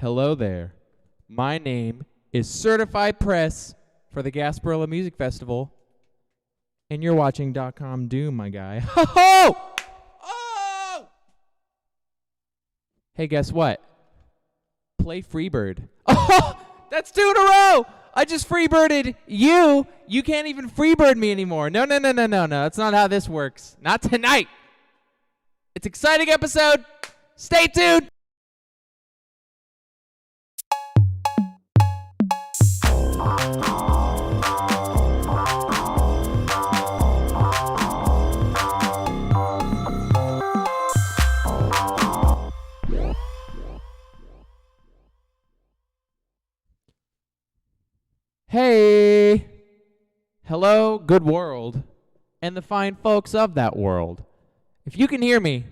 Hello there. My name is Certified Press for the Gasparilla Music Festival, and you're watching .com Doom, my guy. Ho-ho! Oh! Hey, guess what? Play Freebird. Oh! That's 2 in a row! I just freebirded you. You can't even freebird me anymore. No. That's not how this works. Not tonight. It's an exciting episode. Stay tuned. Hey, hello, good world, and the fine folks of that world. If you can hear me,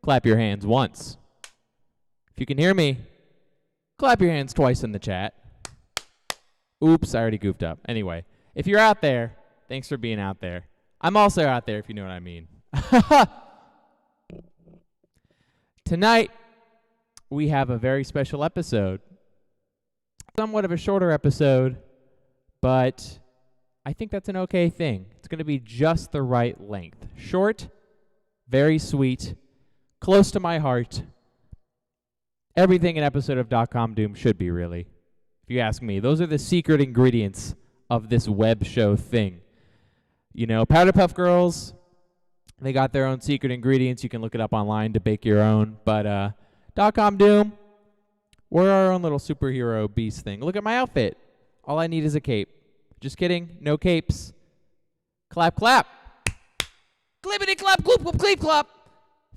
clap your hands once. If you can hear me, clap your hands twice in the chat. Oops, I already goofed up. Anyway, if you're out there, thanks for being out there. I'm also out there, if you know what I mean. Tonight, we have a very special episode. Somewhat of a shorter episode, but I think that's an okay thing. It's going to be just the right length. Short, very sweet, close to my heart. Everything an episode of .com Doom should be, really. If you ask me, those are the secret ingredients of this web show thing. You know, Powder Puff Girls, they got their own secret ingredients. You can look it up online to bake your own. But .com Doom, we're our own little superhero beast thing. Look at my outfit. All I need is a cape. Just kidding. No capes. Clap, clap. Clippity clap, gloop, gloop, cleep, clap.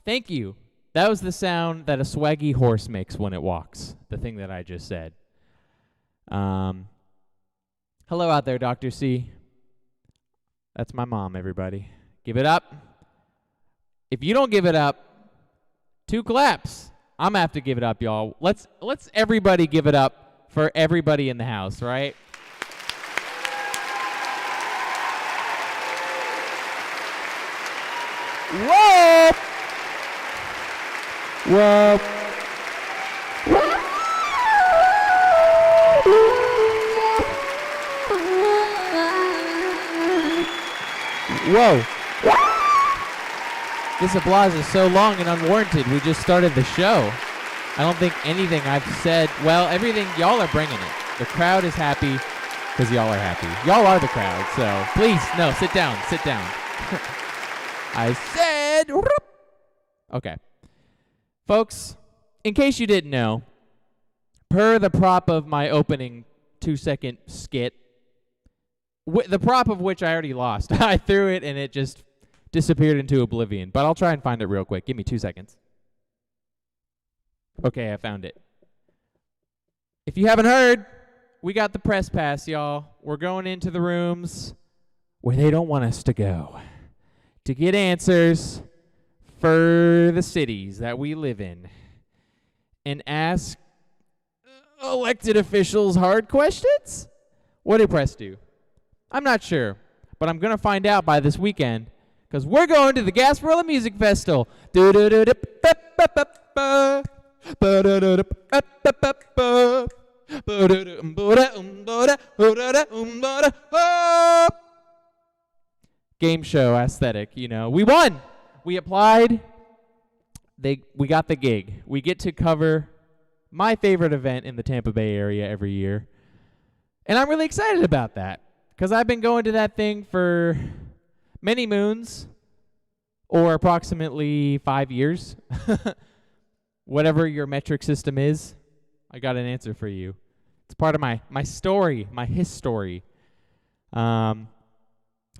Thank you. That was the sound that a swaggy horse makes when it walks. The thing that I just said. Hello out there, Dr. C. That's my mom, everybody. Give it up. If you don't give it up, 2 claps. I'm going to have to give it up, y'all. Let's everybody give it up for everybody in the house, right? Whoa! Whoa! Whoa! This applause is so long and unwarranted. We just started the show. I don't think anything I've said, well, everything, y'all are bringing it. The crowd is happy because y'all are happy. Y'all are the crowd, so please, no, sit down. I said, okay. Folks, in case you didn't know, per the prop of my opening 2-second skit, the prop of which I already lost. I threw it and it just disappeared into oblivion, but I'll try and find it real quick. Give me 2 seconds. Okay, I found it. If you haven't heard, we got the press pass, y'all. We're going into the rooms where they don't want us to go to get answers for the cities that we live in and ask elected officials hard questions? What did press do? I'm not sure, but I'm going to find out by this weekend because we're going to the Gasparilla Music Festival. Game show aesthetic, you know. We won. We applied. We got the gig. We get to cover my favorite event in the Tampa Bay area every year. And I'm really excited about that because I've been going to that thing for many moons or approximately 5 years. Whatever your metric system is, I got an answer for you. It's part of my story, my history. So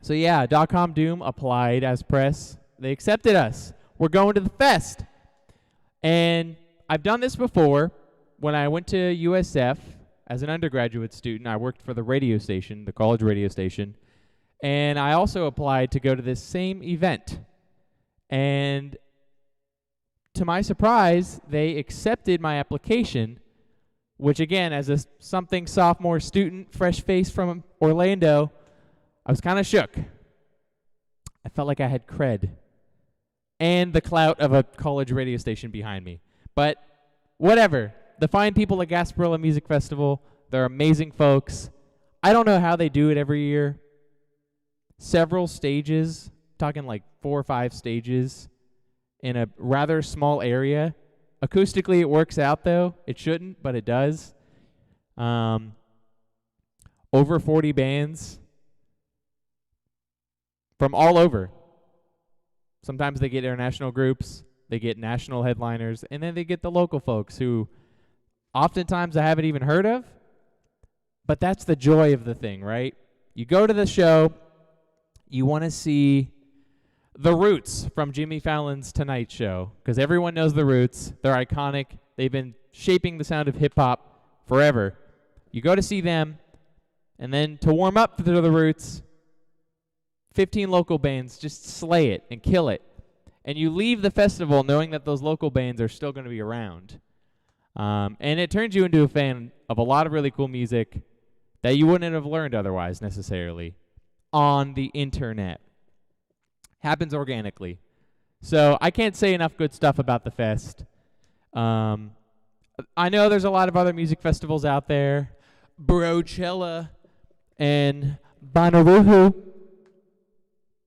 yeah, .com Doom applied as press. They accepted us. We're going to the fest. And I've done this before. When I went to USF as an undergraduate student, I worked for the radio station, the college radio station. And I also applied to go to this same event. And to my surprise, they accepted my application, which again, as a something sophomore student, fresh face from Orlando, I was kind of shook. I felt like I had cred and the clout of a college radio station behind me. But whatever. The fine people at Gasparilla Music Festival, they're amazing folks. I don't know how they do it every year. Several stages, talking like 4 or 5 stages in a rather small area. Acoustically, it works out, though. It shouldn't, but it does. Over 40 bands from all over. Sometimes they get international groups, they get national headliners, and then they get the local folks who oftentimes I haven't even heard of. But that's the joy of the thing, right? You go to the show, you want to see the Roots from Jimmy Fallon's Tonight Show, because everyone knows the Roots. They're iconic. They've been shaping the sound of hip-hop forever. You go to see them, and then to warm up to the Roots, 15 local bands just slay it and kill it. And you leave the festival knowing that those local bands are still going to be around. And it turns you into a fan of a lot of really cool music that you wouldn't have learned otherwise necessarily on the internet. Happens organically. So I can't say enough good stuff about the fest. I know there's a lot of other music festivals out there. Brochella and Bonnaroo.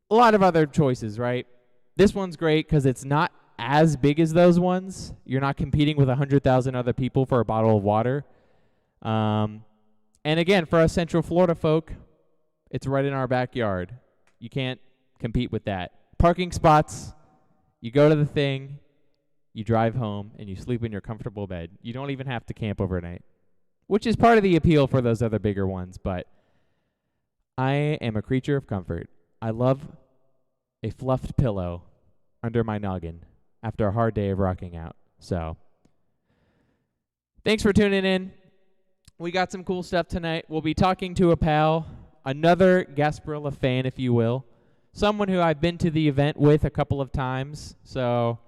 A lot of other choices, right? This one's great because it's not as big as those ones. You're not competing with 100,000 other people for a bottle of water. And again, for us Central Florida folk, it's right in our backyard. You can't compete with that. Parking spots, you go to the thing, you drive home, and you sleep in your comfortable bed. You don't even have to camp overnight, which is part of the appeal for those other bigger ones, but I am a creature of comfort. I love a fluffed pillow under my noggin after a hard day of rocking out. So, thanks for tuning in. We got some cool stuff tonight. We'll be talking to a pal, another Gasparilla fan, if you will. Someone who I've been to the event with a couple of times. So,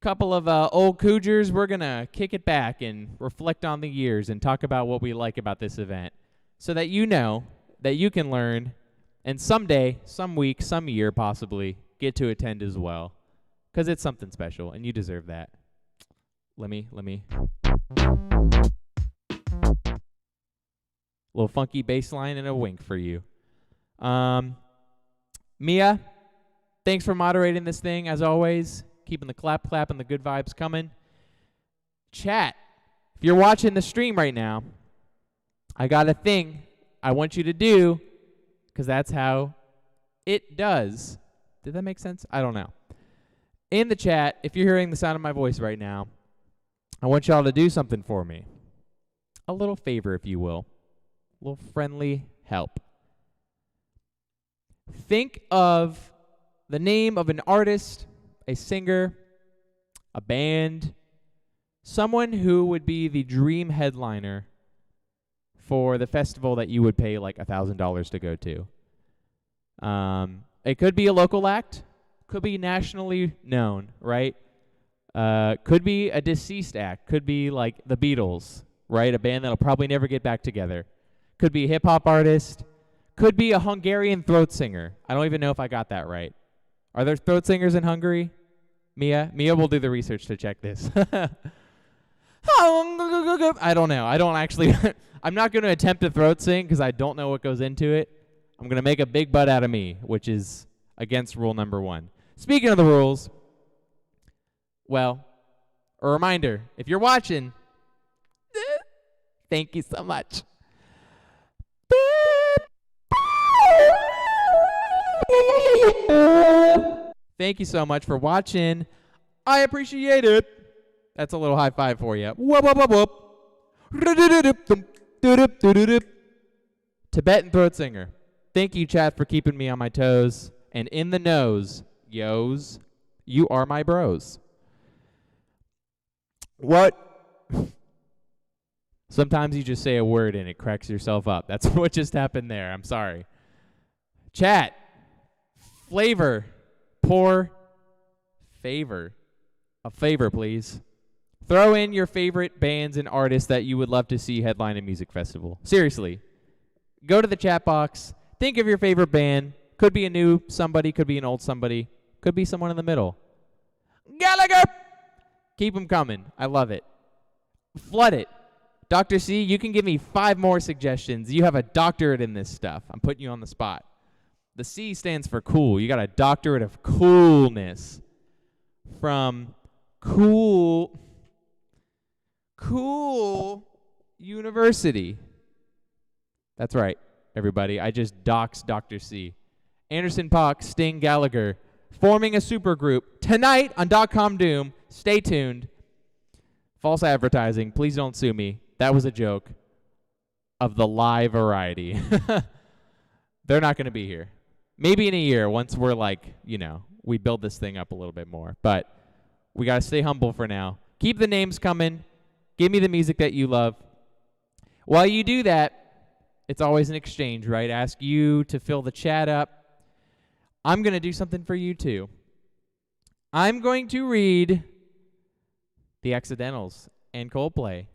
a couple of old Cougars. We're going to kick it back and reflect on the years and talk about what we like about this event so that you know that you can learn and someday, some week, some year possibly, get to attend as well. Because it's something special, and you deserve that. Let me. Little funky bass line and a wink for you. Mia, thanks for moderating this thing, as always. Keeping the clap and the good vibes coming. Chat, if you're watching the stream right now, I got a thing I want you to do, because that's how it does. Did that make sense? I don't know. In the chat, if you're hearing the sound of my voice right now, I want y'all to do something for me. A little favor, if you will. A little friendly help. Think of the name of an artist, a singer, a band, someone who would be the dream headliner for the festival that you would pay like $1,000 to go to. It could be a local act, could be nationally known, right? Could be a deceased act, could be like the Beatles, right? A band that'll probably never get back together. Could be a hip-hop artist, could be a Hungarian throat singer. I don't even know if I got that right. Are there throat singers in Hungary? Mia will do the research to check this. I don't know. I don't actually... I'm not going to attempt to throat sing because I don't know what goes into it. I'm going to make a big butt out of me, which is against rule number 1. Speaking of the rules, well, a reminder, if you're watching, thank you so much. Thank you so much for watching. I appreciate it. That's a little high five for you. Whoop, whoop, whoop, whoop. Tibetan throat singer. Thank you, chat, for keeping me on my toes. And in the nose, yos, you are my bros. What? Sometimes you just say a word and it cracks yourself up. That's what just happened there. I'm sorry. Chat. Flavor. Pour. Favor. A favor, please. Throw in your favorite bands and artists that you would love to see headline a music festival. Seriously. Go to the chat box. Think of your favorite band. Could be a new somebody. Could be an old somebody. Could be someone in the middle. Gallagher! Keep them coming. I love it. Flood it. Dr. C, you can give me 5 more suggestions. You have a doctorate in this stuff. I'm putting you on the spot. The C stands for cool. You got a doctorate of coolness from Cool University. That's right, everybody. I just doxed Dr. C. Anderson .Paak, Sting Gallagher, forming a supergroup tonight on .com Doom. Stay tuned. False advertising. Please don't sue me. That was a joke of the live variety. They're not going to be here. Maybe in a year once we're we build this thing up a little bit more. But we got to stay humble for now. Keep the names coming. Give me the music that you love. While you do that, it's always an exchange, right? Ask you to fill the chat up. I'm going to do something for you too. I'm going to read The Accidentals and Coldplay.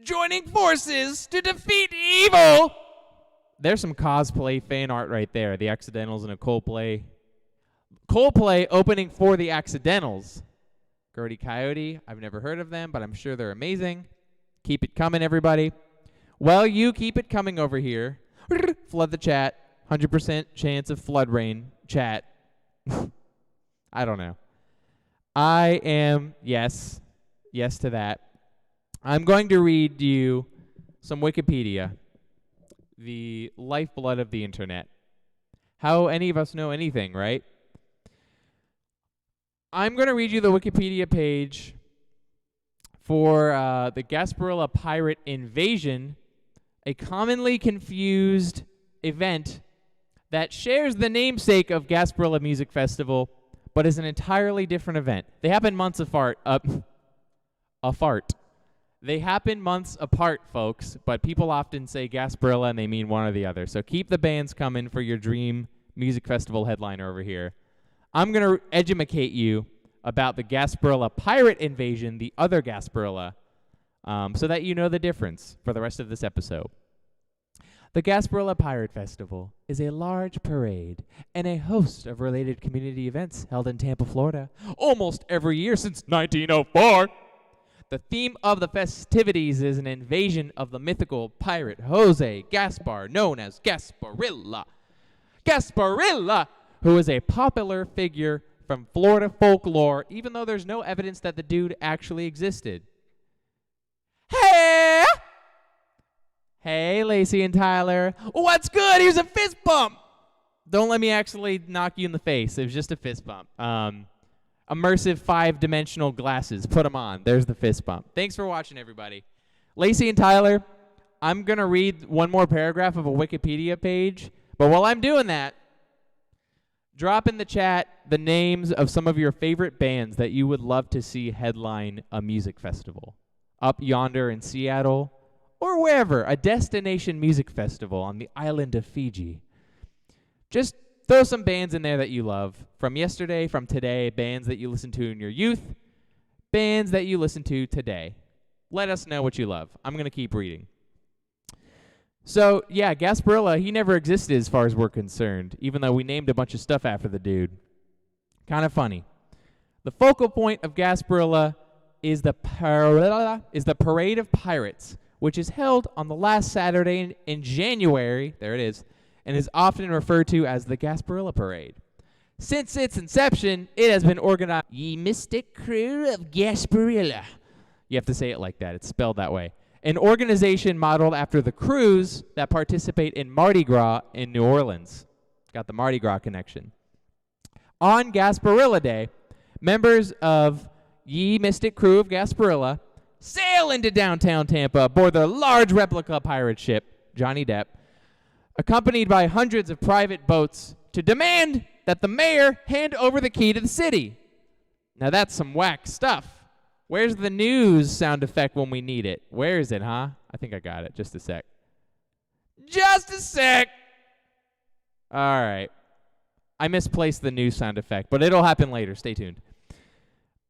Joining forces to defeat evil! There's some cosplay fan art right there. The Accidentals and a Coldplay. Coldplay opening for The Accidentals. Gertie Coyote, I've never heard of them, but I'm sure they're amazing. Keep it coming, everybody. Well, you keep it coming over here. Flood the chat. 100% chance of flood rain. Chat. I don't know. I am, yes to that. I'm going to read you some Wikipedia, the lifeblood of the internet. How any of us know anything, right? I'm going to read you the Wikipedia page for the Gasparilla Pirate Invasion, a commonly confused event that shares the namesake of Gasparilla Music Festival, but is an entirely different event. They happen months apart. They happen months apart, folks, but people often say Gasparilla and they mean one or the other. So keep the bands coming for your dream music festival headliner over here. I'm going to educate you about the Gasparilla Pirate Invasion, the other Gasparilla, so that you know the difference for the rest of this episode. The Gasparilla Pirate Festival is a large parade and a host of related community events held in Tampa, Florida, almost every year since 1904. The theme of the festivities is an invasion of the mythical pirate Jose Gaspar, known as Gasparilla. Gasparilla, who is a popular figure from Florida folklore, even though there's no evidence that the dude actually existed. Hey, Lacey and Tyler. What's good? Here's a fist bump. Don't let me actually knock you in the face. It was just a fist bump. Immersive 5-dimensional glasses. Put them on. There's the fist bump. Thanks for watching, everybody. Lacey and Tyler, I'm going to read one more paragraph of a Wikipedia page. But while I'm doing that, drop in the chat the names of some of your favorite bands that you would love to see headline a music festival. Up yonder in Seattle, or wherever, a destination music festival on the island of Fiji. Just throw some bands in there that you love. From yesterday, from today, bands that you listened to in your youth, bands that you listen to today. Let us know what you love. I'm going to keep reading. So, yeah, Gasparilla, he never existed as far as we're concerned, even though we named a bunch of stuff after the dude. Kind of funny. The focal point of Gasparilla is the Parade of Pirates, which is held on the last Saturday in January, there it is, and is often referred to as the Gasparilla Parade. Since its inception, it has been organized Ye Mystic Crew of Gasparilla. You have to say it like that. It's spelled that way. An organization modeled after the crews that participate in Mardi Gras in New Orleans. Got the Mardi Gras connection. On Gasparilla Day, members of Ye Mystic Crew of Gasparilla sail into downtown Tampa aboard their large replica pirate ship, Johnny Depp, accompanied by hundreds of private boats to demand that the mayor hand over the key to the city. Now that's some whack stuff. Where's the news sound effect when we need it? Where is it, huh? I think I got it. Just a sec. Just a sec. All right. I misplaced the news sound effect, but it'll happen later. Stay tuned.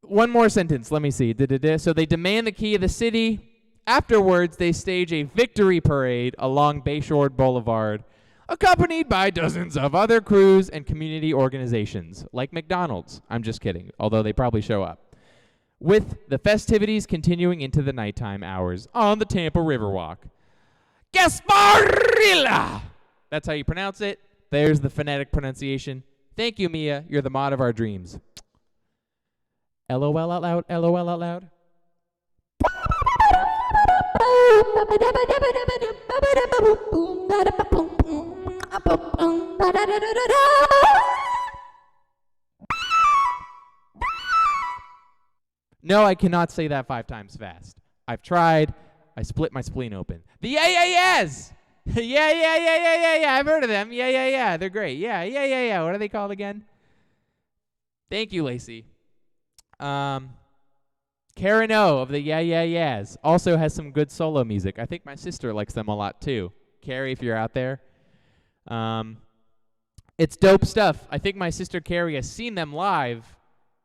One more sentence. Let me see. So they demand the key of the city. Afterwards, they stage a victory parade along Bayshore Boulevard, accompanied by dozens of other crews and community organizations, like McDonald's. I'm just kidding, although they probably show up. with the festivities continuing into the nighttime hours on the Tampa Riverwalk. Gasparilla! That's how you pronounce it. There's the phonetic pronunciation. Thank you, Mia. You're the mod of our dreams. LOL out loud, LOL out loud. No, I cannot say that 5 times fast. I've tried. I split my spleen open. The yeah. Yeah. I've heard of them. Yeah. They're great. Yeah. What are they called again? Thank you, Lacey. Karen O of the Yeah also has some good solo music. I think my sister likes them a lot too. Carrie, if you're out there. It's dope stuff. I think my sister Carrie has seen them live,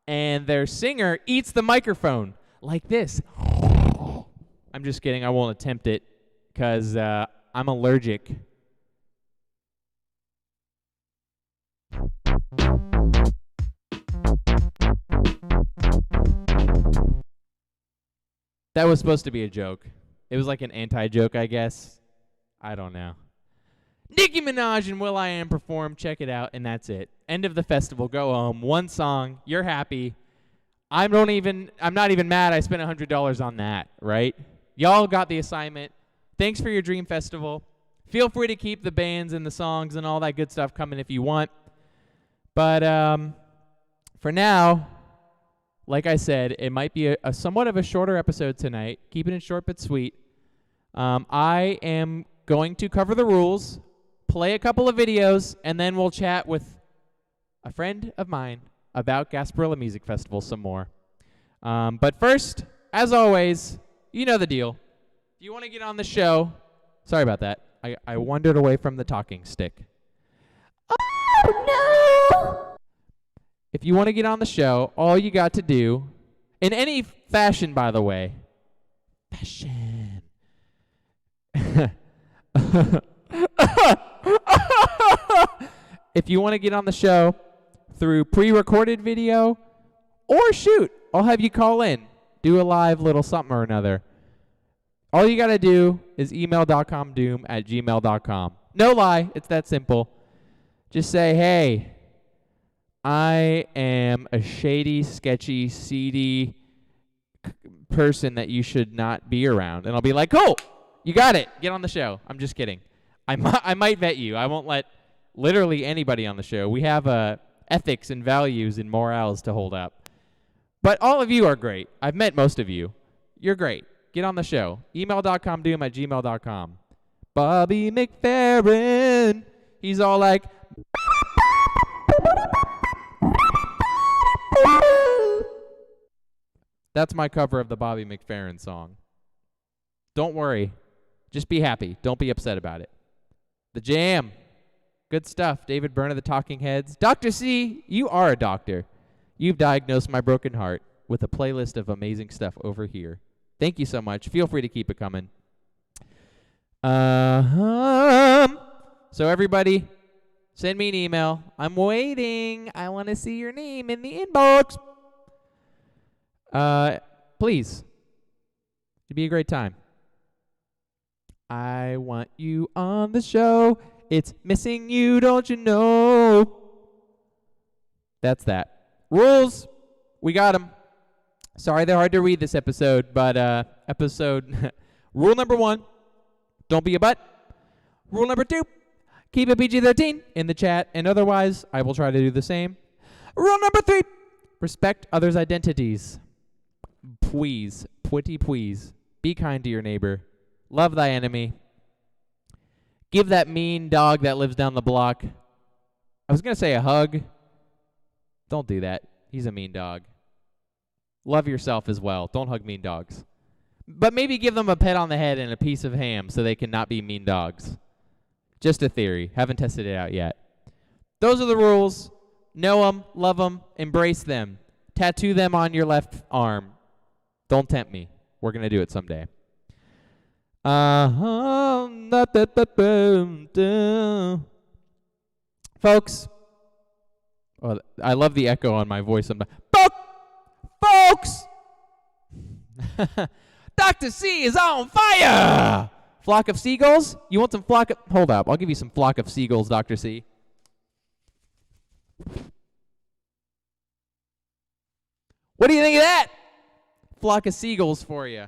and their singer eats the microphone like this. I'm just kidding. I won't attempt it because I'm allergic. That was supposed to be a joke. It was like an anti-joke, I guess. I don't know. Nicki Minaj and will.i.am perform. Check it out, and that's it. End of the festival. Go home. One song. You're happy. I'm not even mad I spent $100 on that, right? Y'all got the assignment. Thanks for your Dream Festival. Feel free to keep the bands and the songs and all that good stuff coming if you want. But for now, like I said, it might be a somewhat of a shorter episode tonight. Keeping it short but sweet. I am going to cover the rules, play a couple of videos, and then we'll chat with a friend of mine about Gasparilla Music Festival some more. But first, as always, you know the deal. If you want to get on the show, sorry about that. I wandered away from the talking stick. Oh, no! If you want to get on the show, all you got to do, in any fashion, by the way, fashion. If you want to get on the show through pre-recorded video, or shoot, I'll have you call in, do a live little something or another. All you got to do is email .comdoom@gmail.com. No lie, it's that simple. Just say, hey, I am a shady, sketchy, seedy person that you should not be around. And I'll be like, cool, you got it. Get on the show. I'm just kidding. I might vet you. I won't let literally anybody on the show. We have ethics and values and morals to hold up. But all of you are great. I've met most of you. You're great. Get on the show. Email.comdoom@gmail.com. Bobby McFerrin. He's all like, that's my cover of the Bobby McFerrin song. Don't worry. Just be happy. Don't be upset about it. The Jam. Good stuff. David Byrne of the Talking Heads. Dr. C, you are a doctor. You've diagnosed my broken heart with a playlist of amazing stuff over here. Thank you so much. Feel free to keep it coming. So everybody, send me an email. I'm waiting. I want to see your name in the inbox. Please. It'd be a great time. I want you on the show. It's missing you, don't you know? That's that. Rules. We got them. Sorry they're hard to read this episode, but rule number 1, don't be a butt. Rule number 2, keep it PG-13 in the chat, and otherwise, I will try to do the same. Rule number 3, respect others' identities. Please, please, be kind to your neighbor. Love thy enemy. Give that mean dog that lives down the block, I was going to say a hug. Don't do that. He's a mean dog. Love yourself as well. Don't hug mean dogs. But maybe give them a pet on the head and a piece of ham so they can not be mean dogs. Just a theory. Haven't tested it out yet. Those are the rules. Know them, love them, embrace them. Tattoo them on your left arm. Don't tempt me. We're going to do it someday. Folks. Oh, I love the echo on my voice. Folks! Dr. C is on fire! Flock of seagulls? You want some flock of... Hold up. I'll give you some flock of seagulls, Dr. C. What do you think of that? Flock of seagulls for you.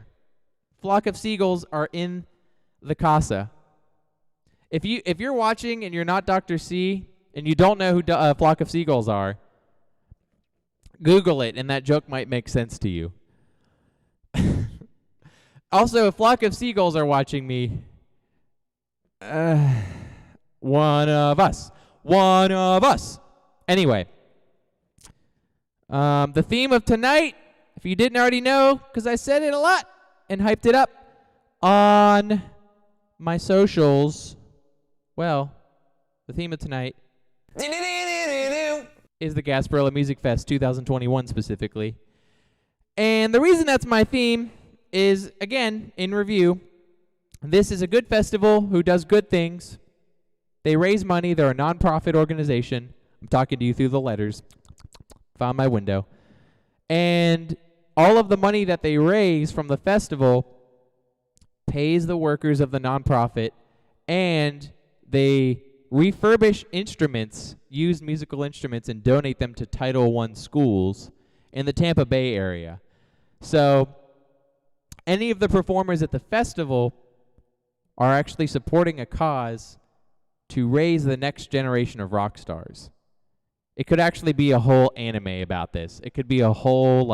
Flock of seagulls are in the casa. If you're watching and you're not Dr. C and you don't know who Flock of Seagulls are, Google it and that joke might make sense to you. Also, if Flock of Seagulls are watching me, one of us. Anyway, the theme of tonight, if you didn't already know, because I said it a lot and hyped it up on my socials, well, the theme of tonight is the Gasparilla Music Fest 2021 specifically. And the reason that's my theme is, again, in review, this is a good festival who does good things. They raise money. They're a nonprofit organization. I'm talking to you through the letters. Found my window. And all of the money that they raise from the festival pays the workers of the nonprofit, and they refurbish instruments, used musical instruments, and donate them to Title I schools in the Tampa Bay area. So any of the performers at the festival are actually supporting a cause to raise the next generation of rock stars. It could actually be a whole anime about this. It could be a whole,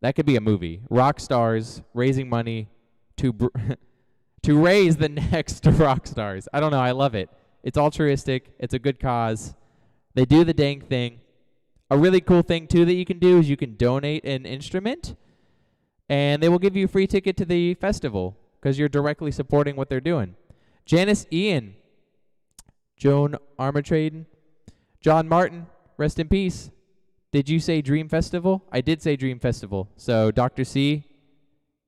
that could be a movie. Rock stars raising money to raise the next rock stars. I don't know. I love it. It's altruistic. It's a good cause. They do the dang thing. A really cool thing, too, that you can do is you can donate an instrument, and they will give you a free ticket to the festival because you're directly supporting what they're doing. Janice Ian, Joan Armatrading, John Martin, rest in peace. Did you say Dream Festival? I did say Dream Festival. So, Dr. C,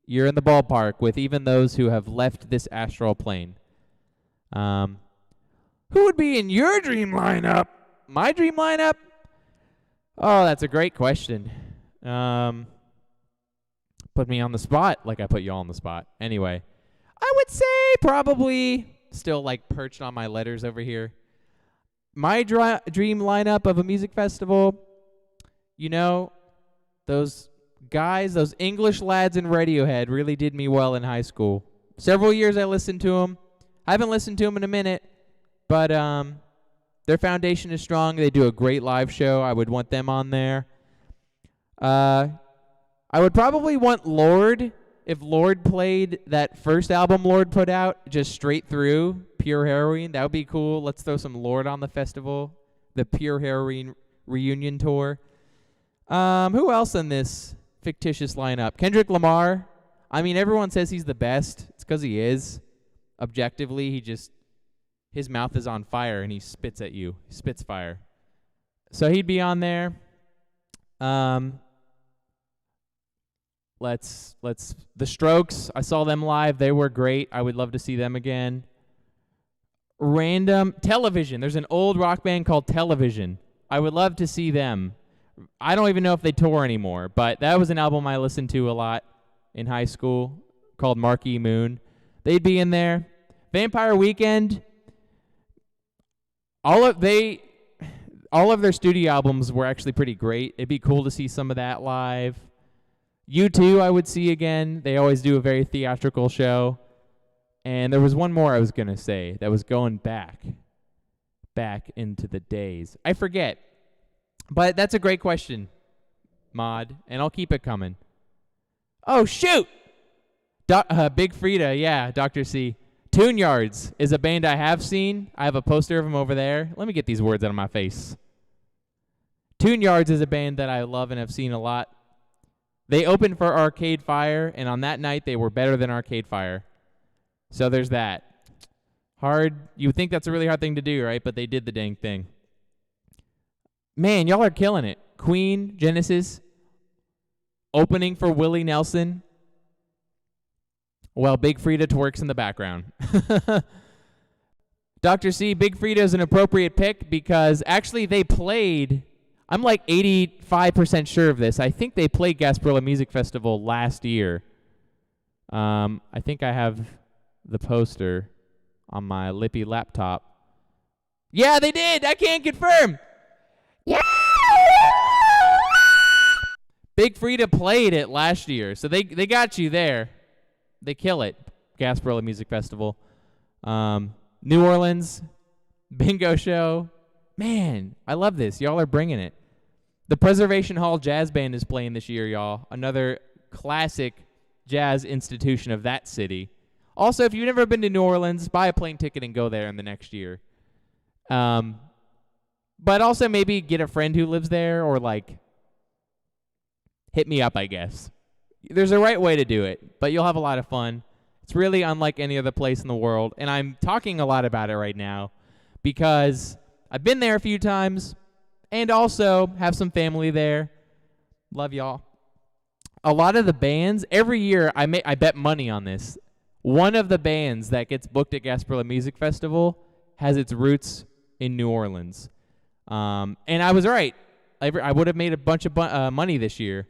you're in the ballpark with even those who have left this astral plane. Who would be in your dream lineup? My dream lineup? Oh, that's a great question. Put me on the spot like I put you all on the spot. Anyway, I would say probably, still perched on my letters over here, my dream lineup of a music festival, those guys, those English lads in Radiohead really did me well in high school. Several years I listened to them. I haven't listened to them in a minute, but their foundation is strong. They do a great live show. I would want them on there. I would probably want Lorde. If Lorde played that first album Lorde put out, just straight through, Pure Heroine, that would be cool. Let's throw some Lorde on the festival, the Pure Heroine reunion tour. Who else in this fictitious lineup? Kendrick Lamar. I mean, everyone says he's the best. It's because he is. Objectively, his mouth is on fire and he spits at you. He spits fire. So he'd be on there. The Strokes, I saw them live. They were great. I would love to see them again. Random Television. There's an old rock band called Television. I would love to see them. I don't even know if they tour anymore, but that was an album I listened to a lot in high school called Marquee Moon. They'd be in there. Vampire Weekend. All of their studio albums were actually pretty great. It'd be cool to see some of that live. U2 I would see again. They always do a very theatrical show. And there was one more I was going to say that was going back into the days. I forget. But that's a great question, Mod, and I'll keep it coming. Oh, shoot! Big Frida, yeah, Dr. C. Tune Yards is a band I have seen. I have a poster of them over there. Let me get these words out of my face. Tune Yards is a band that I love and have seen a lot. They opened for Arcade Fire, and on that night they were better than Arcade Fire. So there's that. Hard. You would think that's a really hard thing to do, right? But they did the dang thing. Man, y'all are killing it. Queen, Genesis, opening for Willie Nelson. Well, Big Frida twerks in the background. Dr. C, Big Frida is an appropriate pick because actually they played I'm like 85% sure of this. I think they played Gasparilla Music Festival last year. I think I have the poster on my lippy laptop. Yeah, they did. I can't confirm. Yeah. Big Frida played it last year, so they got you there. They kill it. Gasparilla Music Festival. New Orleans bingo show. Man, I love this. Y'all are bringing it. The Preservation Hall Jazz Band is playing this year, y'all. Another classic jazz institution of that city. Also, if you've never been to New Orleans, buy a plane ticket and go there in the next year. But also maybe get a friend who lives there, or like hit me up, I guess. There's a right way to do it, but you'll have a lot of fun. It's really unlike any other place in the world, and I'm talking a lot about it right now because I've been there a few times and also have some family there. Love y'all. A lot of the bands, every year I bet money on this. One of the bands that gets booked at Gasparilla Music Festival has its roots in New Orleans. And I was right. I would have made a bunch of money this year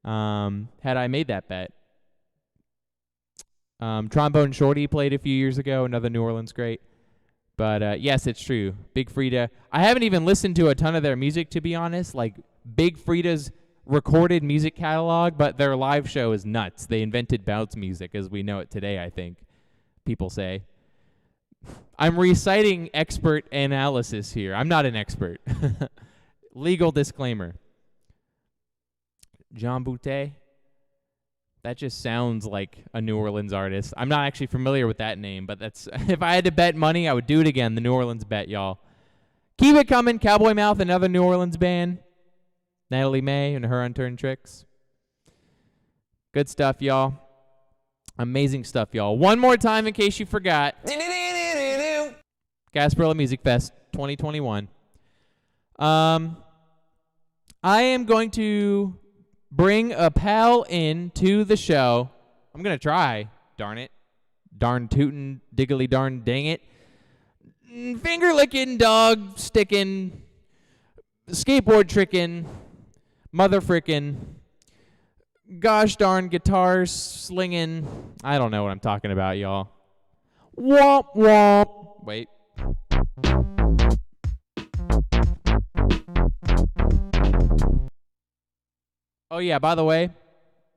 had I made that bet. Trombone Shorty played a few years ago, another New Orleans great. But yes, it's true. Big Frida. I haven't even listened to a ton of their music, to be honest. Like Big Frida's recorded music catalog, but their live show is nuts. They invented bounce music as we know it today, I think, people say. I'm reciting expert analysis here. I'm not an expert. Legal disclaimer. John Boutte. That just sounds like a New Orleans artist. I'm not actually familiar with that name, but that's if I had to bet money, I would do it again. The New Orleans bet, y'all. Keep it coming. Cowboy Mouth, another New Orleans band. Natalie May and her Unturned Tricks. Good stuff, y'all. Amazing stuff, y'all. One more time in case you forgot. Gasparilla Music Fest 2021. I am going to bring a pal into the show. I'm going to try. Darn it. Darn tootin', diggly darn dang it. Finger licking, dog sticking, skateboard tricking, mother frickin', gosh darn guitar slinging. I don't know what I'm talking about, y'all. Womp womp. Wait. Oh, yeah, by the way,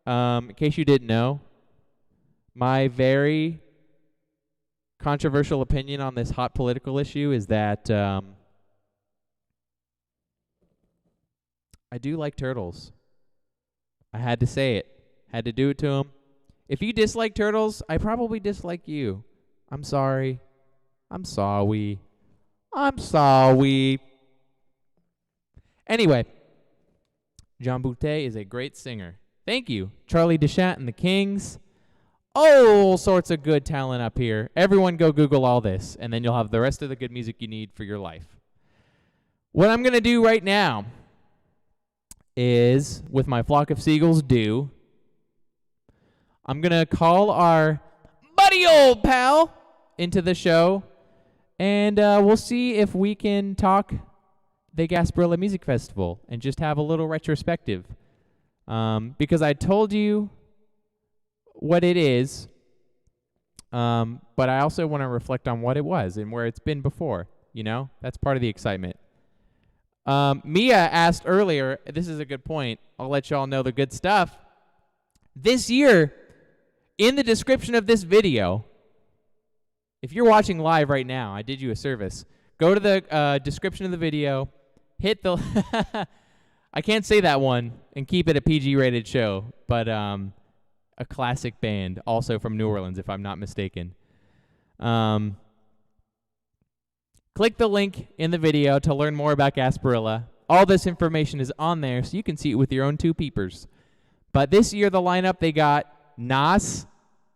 in case you didn't know, my very controversial opinion on this hot political issue is that I do like turtles. I had to say it. Had to do it to them. If you dislike turtles, I probably dislike you. I'm sorry. I'm sorry. I'm sorry. Anyway. John Boutte is a great singer. Thank you. Charlie Deschamps and the Kings. All sorts of good talent up here. Everyone go Google all this, and then you'll have the rest of the good music you need for your life. What I'm going to do right now is, with my flock of seagulls due, I'm going to call our buddy old pal into the show, and we'll see if we can talk the Gasparilla Music Festival and just have a little retrospective. Because I told you what it is, but I also want to reflect on what it was and where it's been before. You know, that's part of the excitement. Mia asked earlier, this is a good point. I'll let y'all know the good stuff. This year, in the description of this video, if you're watching live right now, I did you a service. Go to the description of the video. Hit the I can't say that one and keep it a PG-rated show, but a classic band, also from New Orleans, if I'm not mistaken. Click the link in the video to learn more about Gasparilla. All this information is on there, so you can see it with your own two peepers. But this year, the lineup, they got Nas,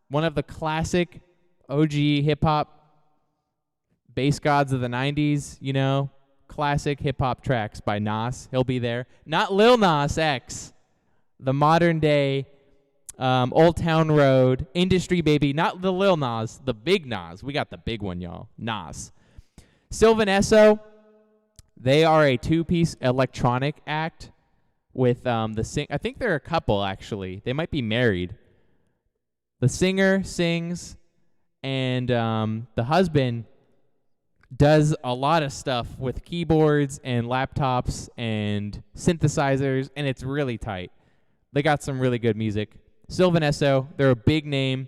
one of the classic OG hip-hop bass gods of the 90s, you know, classic hip-hop tracks by Nas. He'll be there. Not Lil Nas X, the modern-day Old Town Road, Industry Baby. Not the Lil Nas, the big Nas. We got the big one, y'all. Nas. Sylvan Esso, They are a two-piece electronic act with I think they're a couple, actually. They might be married. The singer sings, and the husband does a lot of stuff with keyboards and laptops and synthesizers, and it's really tight. They got some really good music. Sylvan Esso, they're a big name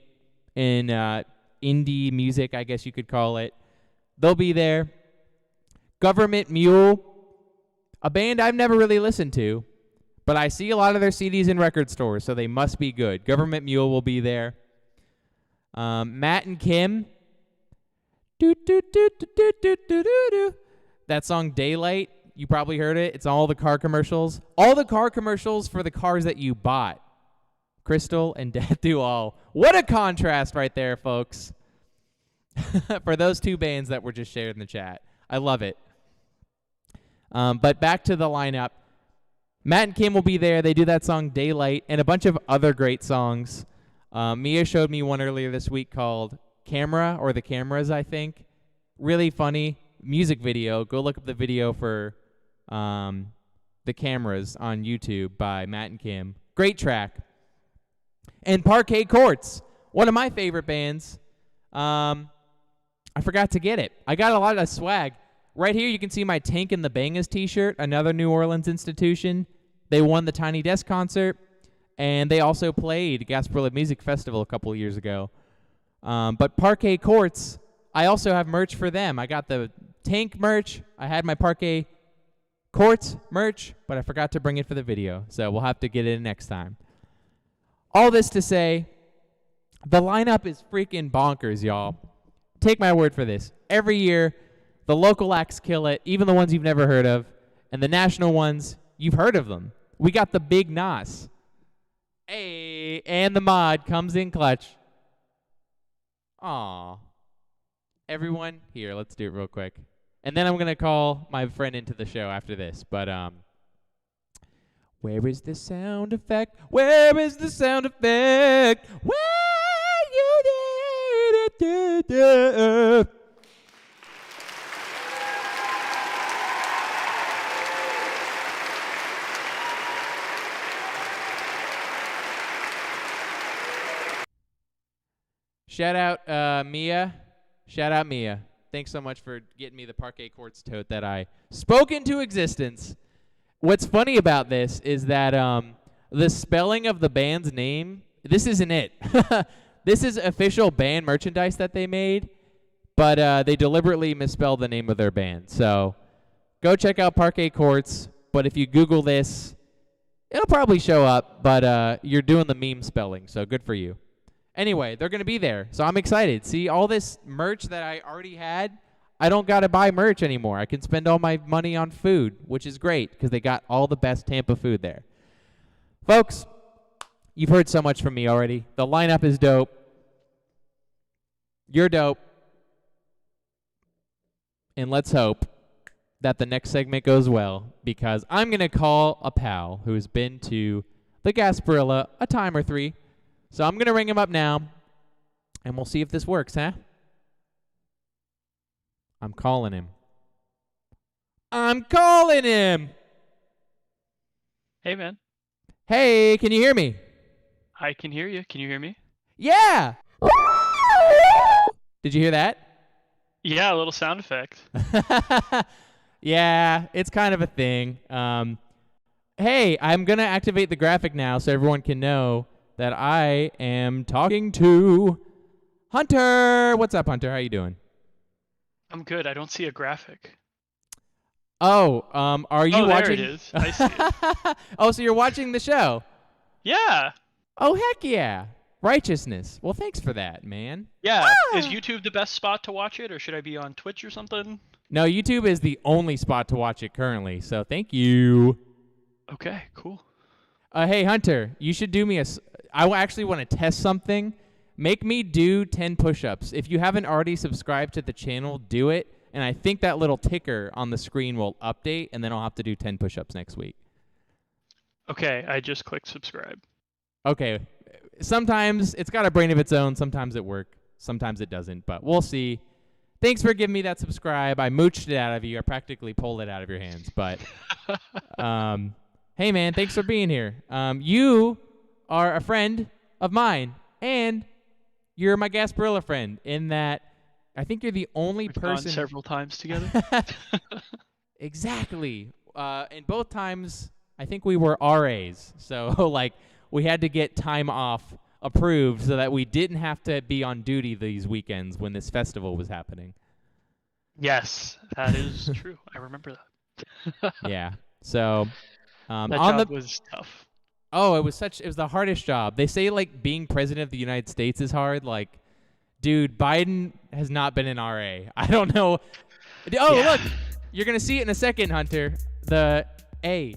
in indie music, I guess you could call it. They'll be there. Government Mule, a band I've never really listened to, but I see a lot of their CDs in record stores, so they must be good. Government Mule will be there. Matt and Kim. That song Daylight, you probably heard it. It's all the car commercials. All the car commercials for the cars that you bought. Crystal and Death Do All. What a contrast right there, folks. For those two bands that were just shared in the chat. I love it. But back to the lineup. Matt and Kim will be there. They do that song Daylight and a bunch of other great songs. Mia showed me one earlier this week called Camera, or The Cameras, I think. Really funny music video. Go look up the video for The Cameras on YouTube by Matt and Kim. Great track. And Parquet Courts, one of my favorite bands. I forgot to get it. I got a lot of swag. Right here you can see my Tank and the Bangas t-shirt, another New Orleans institution. They won the Tiny Desk concert, and they also played Gasparilla Music Festival a couple of years ago. But Parquet Courts, I also have merch for them. I got the Tank merch. I had my Parquet Courts merch, but I forgot to bring it for the video, so we'll have to get it next time. All this to say, the lineup is freaking bonkers, y'all. Take my word for this. Every year, the local acts kill it, even the ones you've never heard of, and the national ones, you've heard of them. We got the Big Nas. Hey, and the mod comes in clutch. Aw. Everyone, here, let's do it real quick. And then I'm going to call my friend into the show after this, but where is the sound effect? Where is the sound effect? Where you did it? Shout out Mia. Shout out Mia. Thanks so much for getting me the Parquet Courts tote that I spoke into existence. What's funny about this is that the spelling of the band's name, this isn't it. This is official band merchandise that they made, but they deliberately misspelled the name of their band. So go check out Parquet Courts, but if you Google this, it'll probably show up, but you're doing the meme spelling, so good for you. Anyway, they're going to be there, so I'm excited. See, all this merch that I already had, I don't got to buy merch anymore. I can spend all my money on food, which is great because they got all the best Tampa food there. Folks, you've heard so much from me already. The lineup is dope. You're dope. And let's hope that the next segment goes well because I'm going to call a pal who has been to the Gasparilla a time or three. So I'm going to ring him up now, and we'll see if this works, huh? I'm calling him. I'm calling him! Hey, man. Hey, can you hear me? I can hear you. Can you hear me? Yeah! Did you hear that? Yeah, a little sound effect. Yeah, it's kind of a thing. Hey, I'm going to activate the graphic now so everyone can know that I am talking to Hunter. What's up, Hunter? How you doing? I'm good. I don't see a graphic. Oh, are you watching? There it is. I see it. Oh, so you're watching the show? Yeah. Oh, heck yeah. Righteousness. Well, thanks for that, man. Yeah. Is YouTube the best spot to watch it, or should I be on Twitch or something? No, YouTube is the only spot to watch it currently, so thank you. Okay, cool. Hey, Hunter, you should do me I actually want to test something. Make me do 10 push-ups. If you haven't already subscribed to the channel, do it. And I think that little ticker on the screen will update, and then I'll have to do 10 push-ups next week. Okay, I just clicked subscribe. Okay. Sometimes it's got a brain of its own. Sometimes it works. Sometimes it doesn't. But we'll see. thanks for giving me that subscribe. I mooched it out of you. I practically pulled it out of your hands. But hey, man, thanks for being here. You are a friend of mine, and you're my Gasparilla friend in that I think you're the only We've person. gone several times together. Exactly. And both times, I think we were RAs. So, like, we had to get time off approved so that we didn't have to be on duty these weekends when this festival was happening. Yes, that is true. I remember that. Yeah. So, That on job the was tough. oh, it was the hardest job. They say like being president of the United States is hard. Like, dude, Biden has not been an RA. I don't know. Oh, Yeah. look, you're gonna see it in a second, Hunter. The A.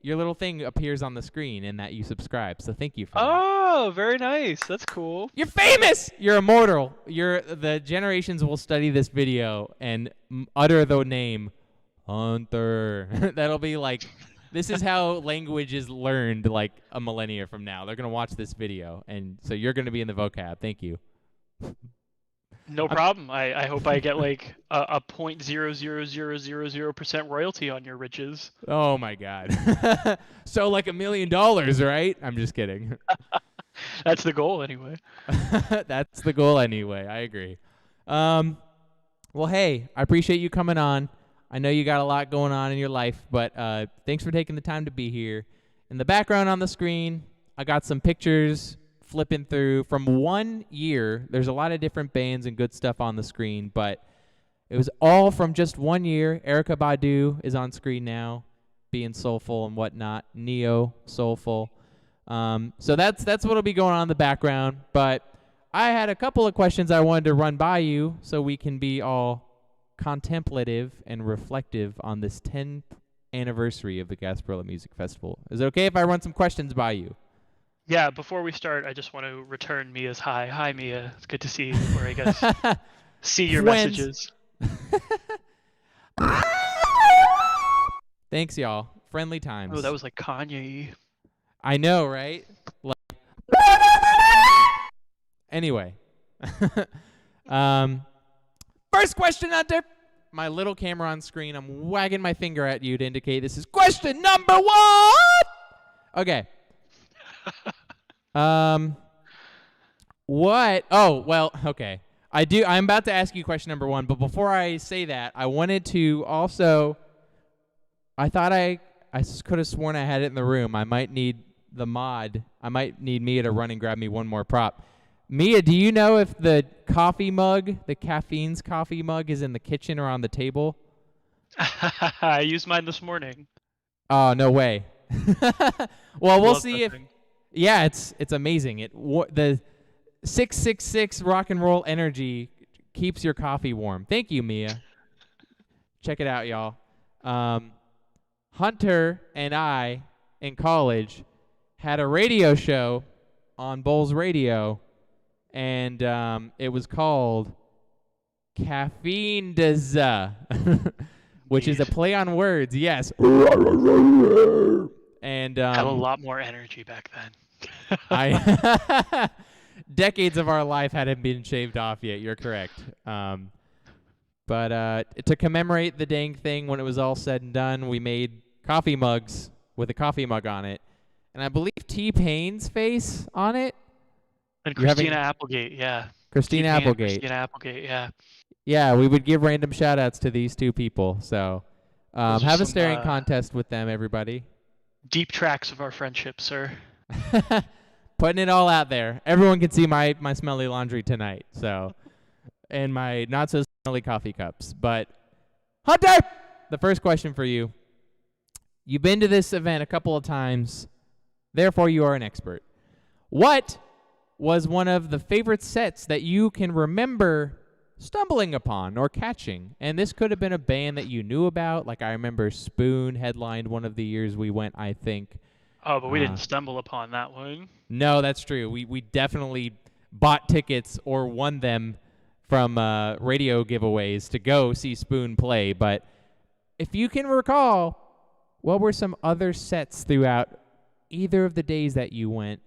Your little thing appears on the screen and that you subscribe. So thank you for that. Oh, very nice. That's cool. You're famous. You're immortal. The generations will study this video and utter the name Hunter. That'll be like, this is how language is learned like a millennia from now. They're gonna watch this video, and so you're gonna be in the vocab. Thank you. No problem. I hope I get like a 0.00000% royalty on your riches. Oh my God. So like $1 million, right? I'm just kidding. That's the goal anyway. That's the goal anyway. I agree. Well, hey, I appreciate you coming on. I know you got a lot going on in your life, but thanks for taking the time to be here. In the background on the screen, I got some pictures flipping through from 1 year. There's a lot of different bands and good stuff on the screen, but it was all from just 1 year. Erykah Badu is on screen now, being soulful and whatnot. Neo soulful. So that's what'll be going on in the background. But I had a couple of questions I wanted to run by you so we can be all contemplative and reflective on this 10th anniversary of the Gasparilla Music Festival. Is it okay if I run some questions by you? Yeah, before we start, I just want to return Mia's hi. Hi, Mia. It's good to see you, or I guess see your Friends. messages. Thanks, y'all. Friendly times. Oh, that was like Kanye. I know, right? Like, anyway. First question, Hunter. My little camera on screen. I'm wagging my finger at you to indicate this is question number 1. Okay. What? Oh, well, okay. I'm about to ask you question number 1, but before I say that, I wanted to also, I thought I could have sworn I had it in the room. I might need Mia to run and grab me one more prop. Mia, do you know if the coffee mug, the Caffeine's coffee mug, is in the kitchen or on the table? I used mine this morning. Oh, no way. Well, we'll Love see that if. thing. Yeah, it's amazing. The 666 rock and roll energy keeps your coffee warm. Thank you, Mia. Check it out, y'all. Hunter and I in college had a radio show on Bulls Radio, and it was called Caffeine Deza, which is a play on words. Yes. And Had a lot more energy back then. Decades of our life hadn't been shaved off yet. You're correct. But to commemorate the dang thing, when it was all said and done, we made coffee mugs with a coffee mug on it, and I believe T-Pain's face on it. And You having- Christina Applegate, yeah. Christina T-Pain and Applegate. Christina Applegate, yeah. Yeah, we would give random shout-outs to these two people. So Those are have a some, staring contest with them, everybody. Deep tracks of our friendship, sir. Putting it all out there. Everyone can see my smelly laundry tonight. So, and my not so smelly coffee cups. But Hunter, the first question for you. You've been to this event a couple of times, therefore you are an expert. What was one of the favorite sets that you can remember stumbling upon or catching? And this could have been a band that you knew about. Like I remember Spoon headlined one of the years we went, I think. Oh, but we didn't stumble upon that one. No, that's true. We definitely bought tickets or won them from radio giveaways to go see Spoon play. But if you can recall, what were some other sets throughout either of the days that you went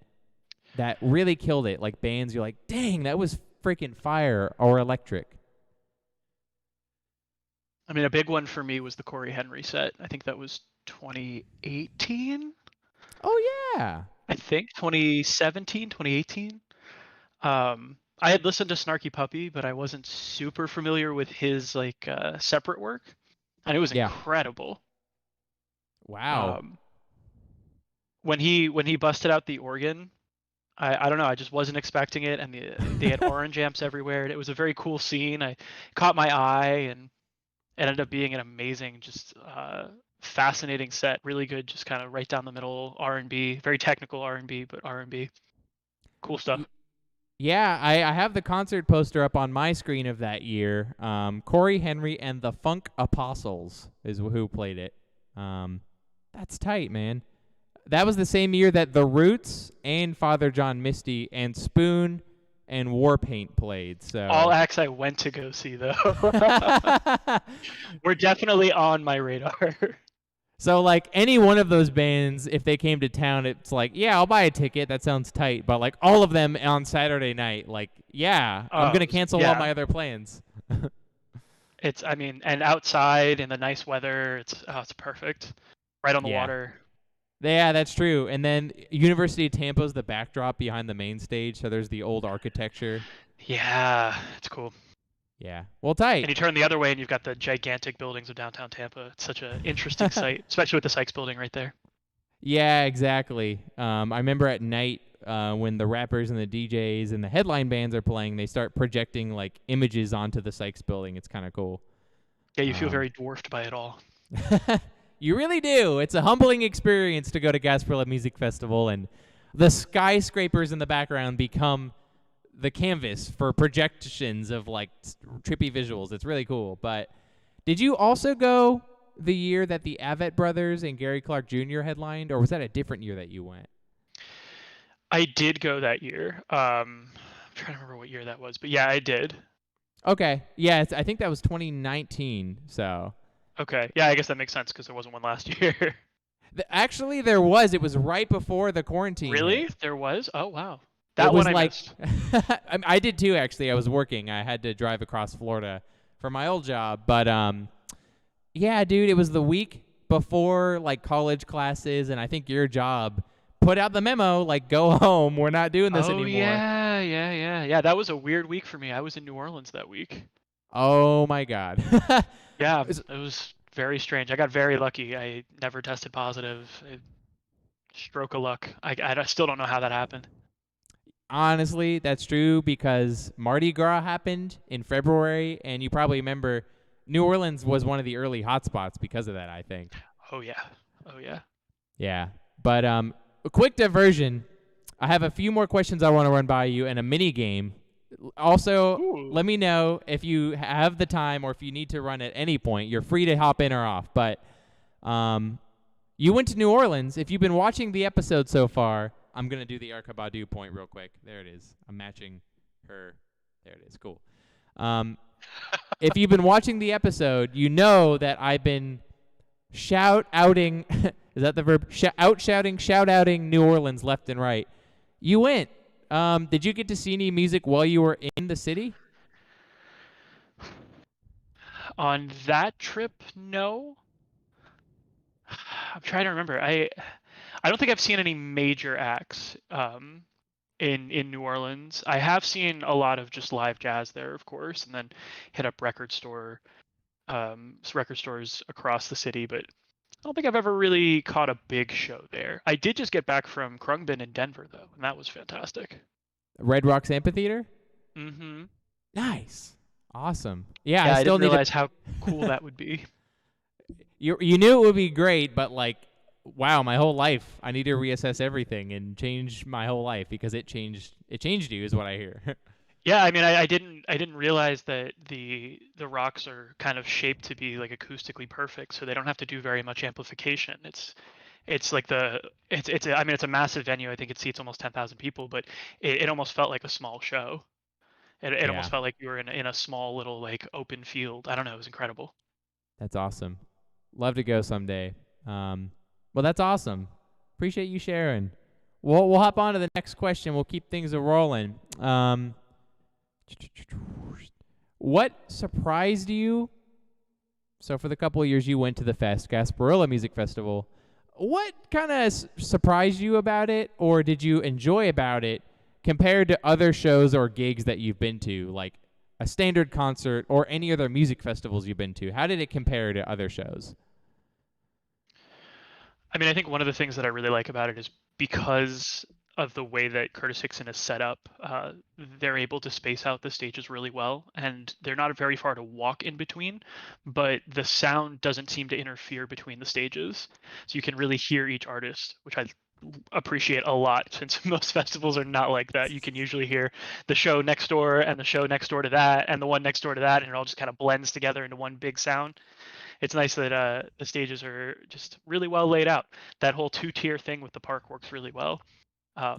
that really killed it? Like bands you're like, dang, that was freaking fire or electric. I mean, a big one for me was the Corey Henry set. I think that was 2018. Oh yeah. I think 2017, 2018. I had listened to Snarky Puppy, but I wasn't super familiar with his like separate work, and it was Yeah. incredible. Wow. Um, when he busted out the organ, I don't know, I just wasn't expecting it, and they had orange amps everywhere, and it was a very cool scene. I caught my eye, and it ended up being an amazing, just fascinating set. Really good, just kind of right down the middle R&B, very technical R&B, but R&B, cool stuff. Yeah, I have the concert poster up on my screen of that year. Corey Henry and the Funk Apostles is who played it. That's tight, man. That was the same year that The Roots and Father John Misty and Spoon and Warpaint played. So All acts I went to go see though. We're definitely on my radar. So, like, any one of those bands, if they came to town, it's like, yeah, I'll buy a ticket. That sounds tight. But, like, all of them on Saturday night, like, yeah, I'm going to cancel all my other plans. I mean, and outside in the nice weather, it's perfect. Right on the water. Yeah, that's true. And then University of Tampa's the backdrop behind the main stage, so there's the old architecture. Yeah, it's cool. Yeah. Well, tight. And you turn the other way and you've got the gigantic buildings of downtown Tampa. It's such an interesting sight, especially with the Sykes building right there. Yeah, exactly. I remember at night when the rappers and the DJs and the headline bands are playing, they start projecting like images onto the Sykes building. It's kind of cool. Yeah, you feel very dwarfed by it all. You really do. It's a humbling experience to go to Gasparilla Music Festival, and the skyscrapers in the background become the canvas for projections of like trippy visuals. It's really cool. But did you also go the year that the Avett Brothers and Gary Clark Jr. headlined, or was that a different year that you went? I did go that year. I'm trying to remember what year that was, but yeah, I did. Okay. Yeah, I think that was 2019. So. Okay. Yeah, I guess that makes sense because there wasn't one last year. Actually, there was. It was right before the quarantine. Really? Hit. There was? Oh, wow. That one was I missed. I did too, actually. I was working. I had to drive across Florida for my old job. But, yeah, dude, it was the week before, like, college classes, and I think your job put out the memo, like, go home. We're not doing this anymore. Yeah. That was a weird week for me. I was in New Orleans that week. Oh, my God. Yeah, it was very strange. I got very lucky. I never tested positive. Stroke of luck. I still don't know how that happened. Honestly, that's true because Mardi Gras happened in February, and you probably remember New Orleans was one of the early hotspots because of that, I think. Oh, yeah. Yeah. But a quick diversion. I have a few more questions I want to run by you and a mini game. Also, let me know if you have the time or if you need to run at any point. You're free to hop in or off. But you went to New Orleans. If you've been watching the episode so far, I'm going to do the Erykah Badu point real quick. There it is. I'm matching her. There it is. Cool. If you've been watching the episode, you know that I've been shout-outing. Is that the verb? Shout-outing New Orleans left and right. You went. Did you get to see any music while you were in the city? On that trip, no. I'm trying to remember. I don't think I've seen any major acts in New Orleans. I have seen a lot of just live jazz there, of course, and then hit up record stores across the city, but I don't think I've ever really caught a big show there. I did just get back from Khruangbin in Denver, though, and that was fantastic. Red Rocks Amphitheater? Mm-hmm. Nice. Awesome. Yeah, I still didn't realize how cool that would be. You knew it would be great, but like, wow, my whole life, I need to reassess everything and change my whole life because it changed you is what I hear. Yeah, I mean, I didn't realize that the rocks are kind of shaped to be like acoustically perfect, so they don't have to do very much amplification. It's like it's a massive venue. I think it seats almost 10,000 people, but it almost felt like a small show. It almost felt like you were in a small little like open field. I don't know, it was incredible. That's awesome. Love to go someday. Well, that's awesome. Appreciate you sharing. We'll hop on to the next question. We'll keep things rolling. What surprised you So for the couple of years you went to the fest, Gasparilla Music Festival, what kind of surprised you about it, or did you enjoy about it compared to other shows or gigs that you've been to, like a standard concert or any other music festivals you've been to? How did it compare to other shows? I mean, I think one of the things that I really like about it is because of the way that Curtis Hickson is set up, they're able to space out the stages really well, and they're not very far to walk in between, but the sound doesn't seem to interfere between the stages. So you can really hear each artist, which I appreciate a lot since most festivals are not like that. You can usually hear the show next door and the show next door to that and the one next door to that, and it all just kind of blends together into one big sound. It's nice that the stages are just really well laid out. That whole two-tier thing with the park works really well.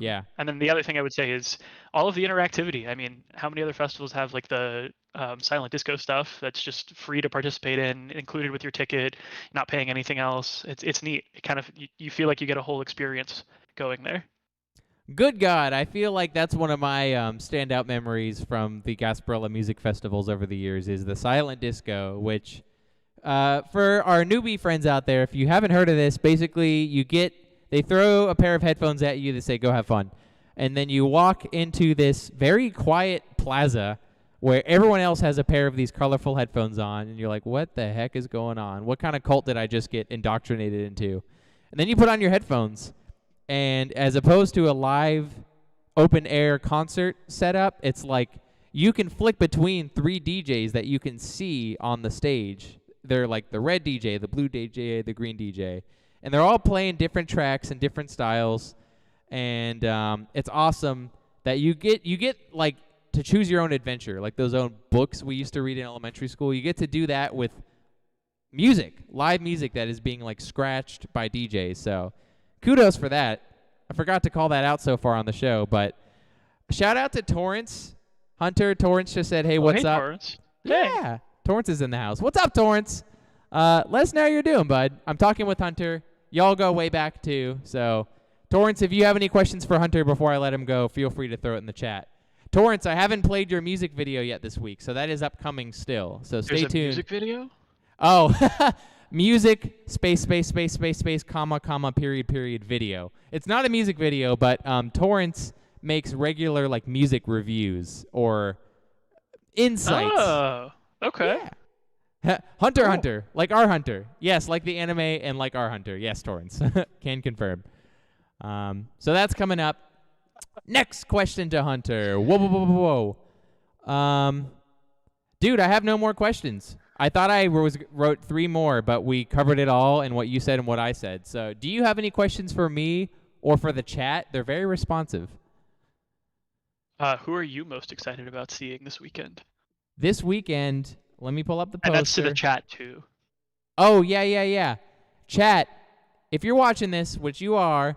Yeah. And then the other thing I would say is all of the interactivity. I mean, how many other festivals have like the silent disco stuff that's just free to participate in, included with your ticket, not paying anything else? It's neat. It kind of you feel like you get a whole experience going there. Good God, I feel like that's one of my standout memories from the Gasparilla Music Festivals over the years is the silent disco, which for our newbie friends out there, if you haven't heard of this, basically they throw a pair of headphones at you that say, go have fun. And then you walk into this very quiet plaza where everyone else has a pair of these colorful headphones on, and you're like, what the heck is going on? What kind of cult did I just get indoctrinated into? And then you put on your headphones, and as opposed to a live open-air concert setup, it's like you can flick between 3 DJs that you can see on the stage. They're like the red DJ, the blue DJ, the green DJ. And they're all playing different tracks and different styles, and it's awesome that you get like to choose your own adventure, like those own books we used to read in elementary school. You get to do that with music, live music that is being like scratched by DJs. So kudos for that. I forgot to call that out so far on the show, but shout out to Torrance. Hunter Torrance just said, "Hey, what's up?" Torrance. Yeah, hey. Torrance is in the house. What's up, Torrance? Let us know how you're doing, bud. I'm talking with Hunter. Y'all go way back, too. So, Torrance, if you have any questions for Hunter before I let him go, feel free to throw it in the chat. Torrance, I haven't played your music video yet this week, so that is upcoming still. So stay tuned. There's a music video? Oh, music, space, comma, period, video. It's not a music video, but Torrance makes regular, like, music reviews or insights. Oh, okay. Yeah. Hunter, Cool. Hunter, like our Hunter. Yes, like the anime and like our Hunter. Yes, Torrance. Can confirm. So that's coming up. Next question to Hunter. Whoa. Dude, I have no more questions. I thought I wrote 3 more, but we covered it all in what you said and what I said. So do you have any questions for me or for the chat? They're very responsive. Who are you most excited about seeing this weekend? This weekend, let me pull up the poster. And that's to the chat, too. Oh, yeah. Chat, if you're watching this, which you are,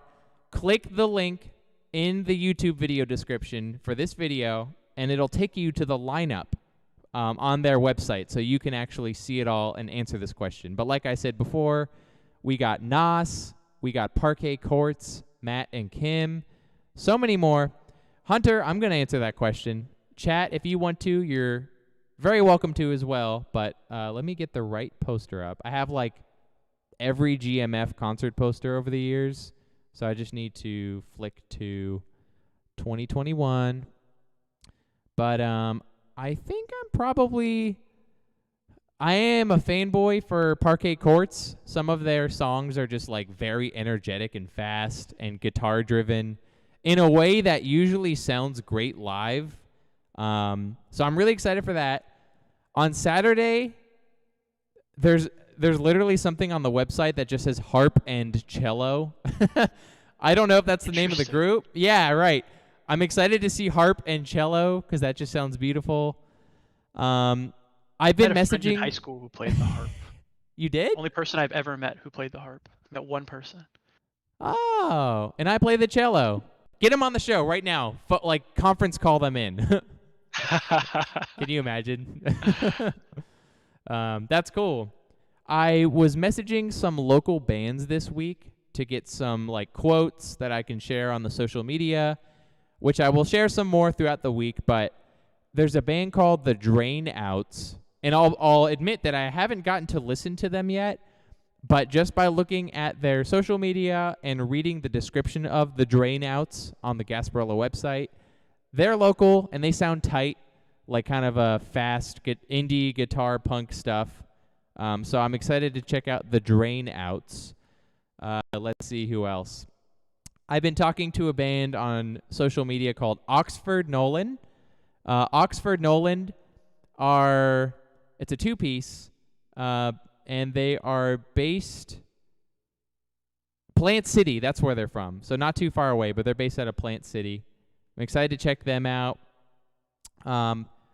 click the link in the YouTube video description for this video, and it'll take you to the lineup on their website, so you can actually see it all and answer this question. But like I said before, we got Nas, we got Parquet Courts, Matt and Kim, so many more. Hunter, I'm going to answer that question. Chat, if you want to, you're very welcome to as well, but let me get the right poster up. I have like every GMF concert poster over the years, so I just need to flick to 2021. But I think I am a fanboy for Parquet Courts. Some of their songs are just like very energetic and fast and guitar driven in a way that usually sounds great live. So I'm really excited for that. On Saturday, there's literally something on the website that just says harp and cello. I don't know if that's the name of the group. Yeah, right. I'm excited to see harp and cello because that just sounds beautiful. I've been I had a friend messaging in high school who played the harp. You did? Only person I've ever met who played the harp. That one person. Oh, and I play the cello. Get him on the show right now. Like conference call them in. Can you imagine? That's cool. I was messaging some local bands this week to get some like quotes that I can share on the social media, which I will share some more throughout the week. But there's a band called the Drain Outs And I'll admit that I haven't gotten to listen to them yet, but just by looking at their social media and reading the description of the Drainouts on the Gasparilla website, they're local and they sound tight, like kind of a fast indie guitar punk stuff. So I'm excited to check out the Drainouts. Let's see who else. I've been talking to a band on social media called Oxford Nolan. Oxford Nolan it's a two-piece, and they are based Plant City. That's where they're from. So not too far away, but they're based out of Plant City. I'm excited to check them out.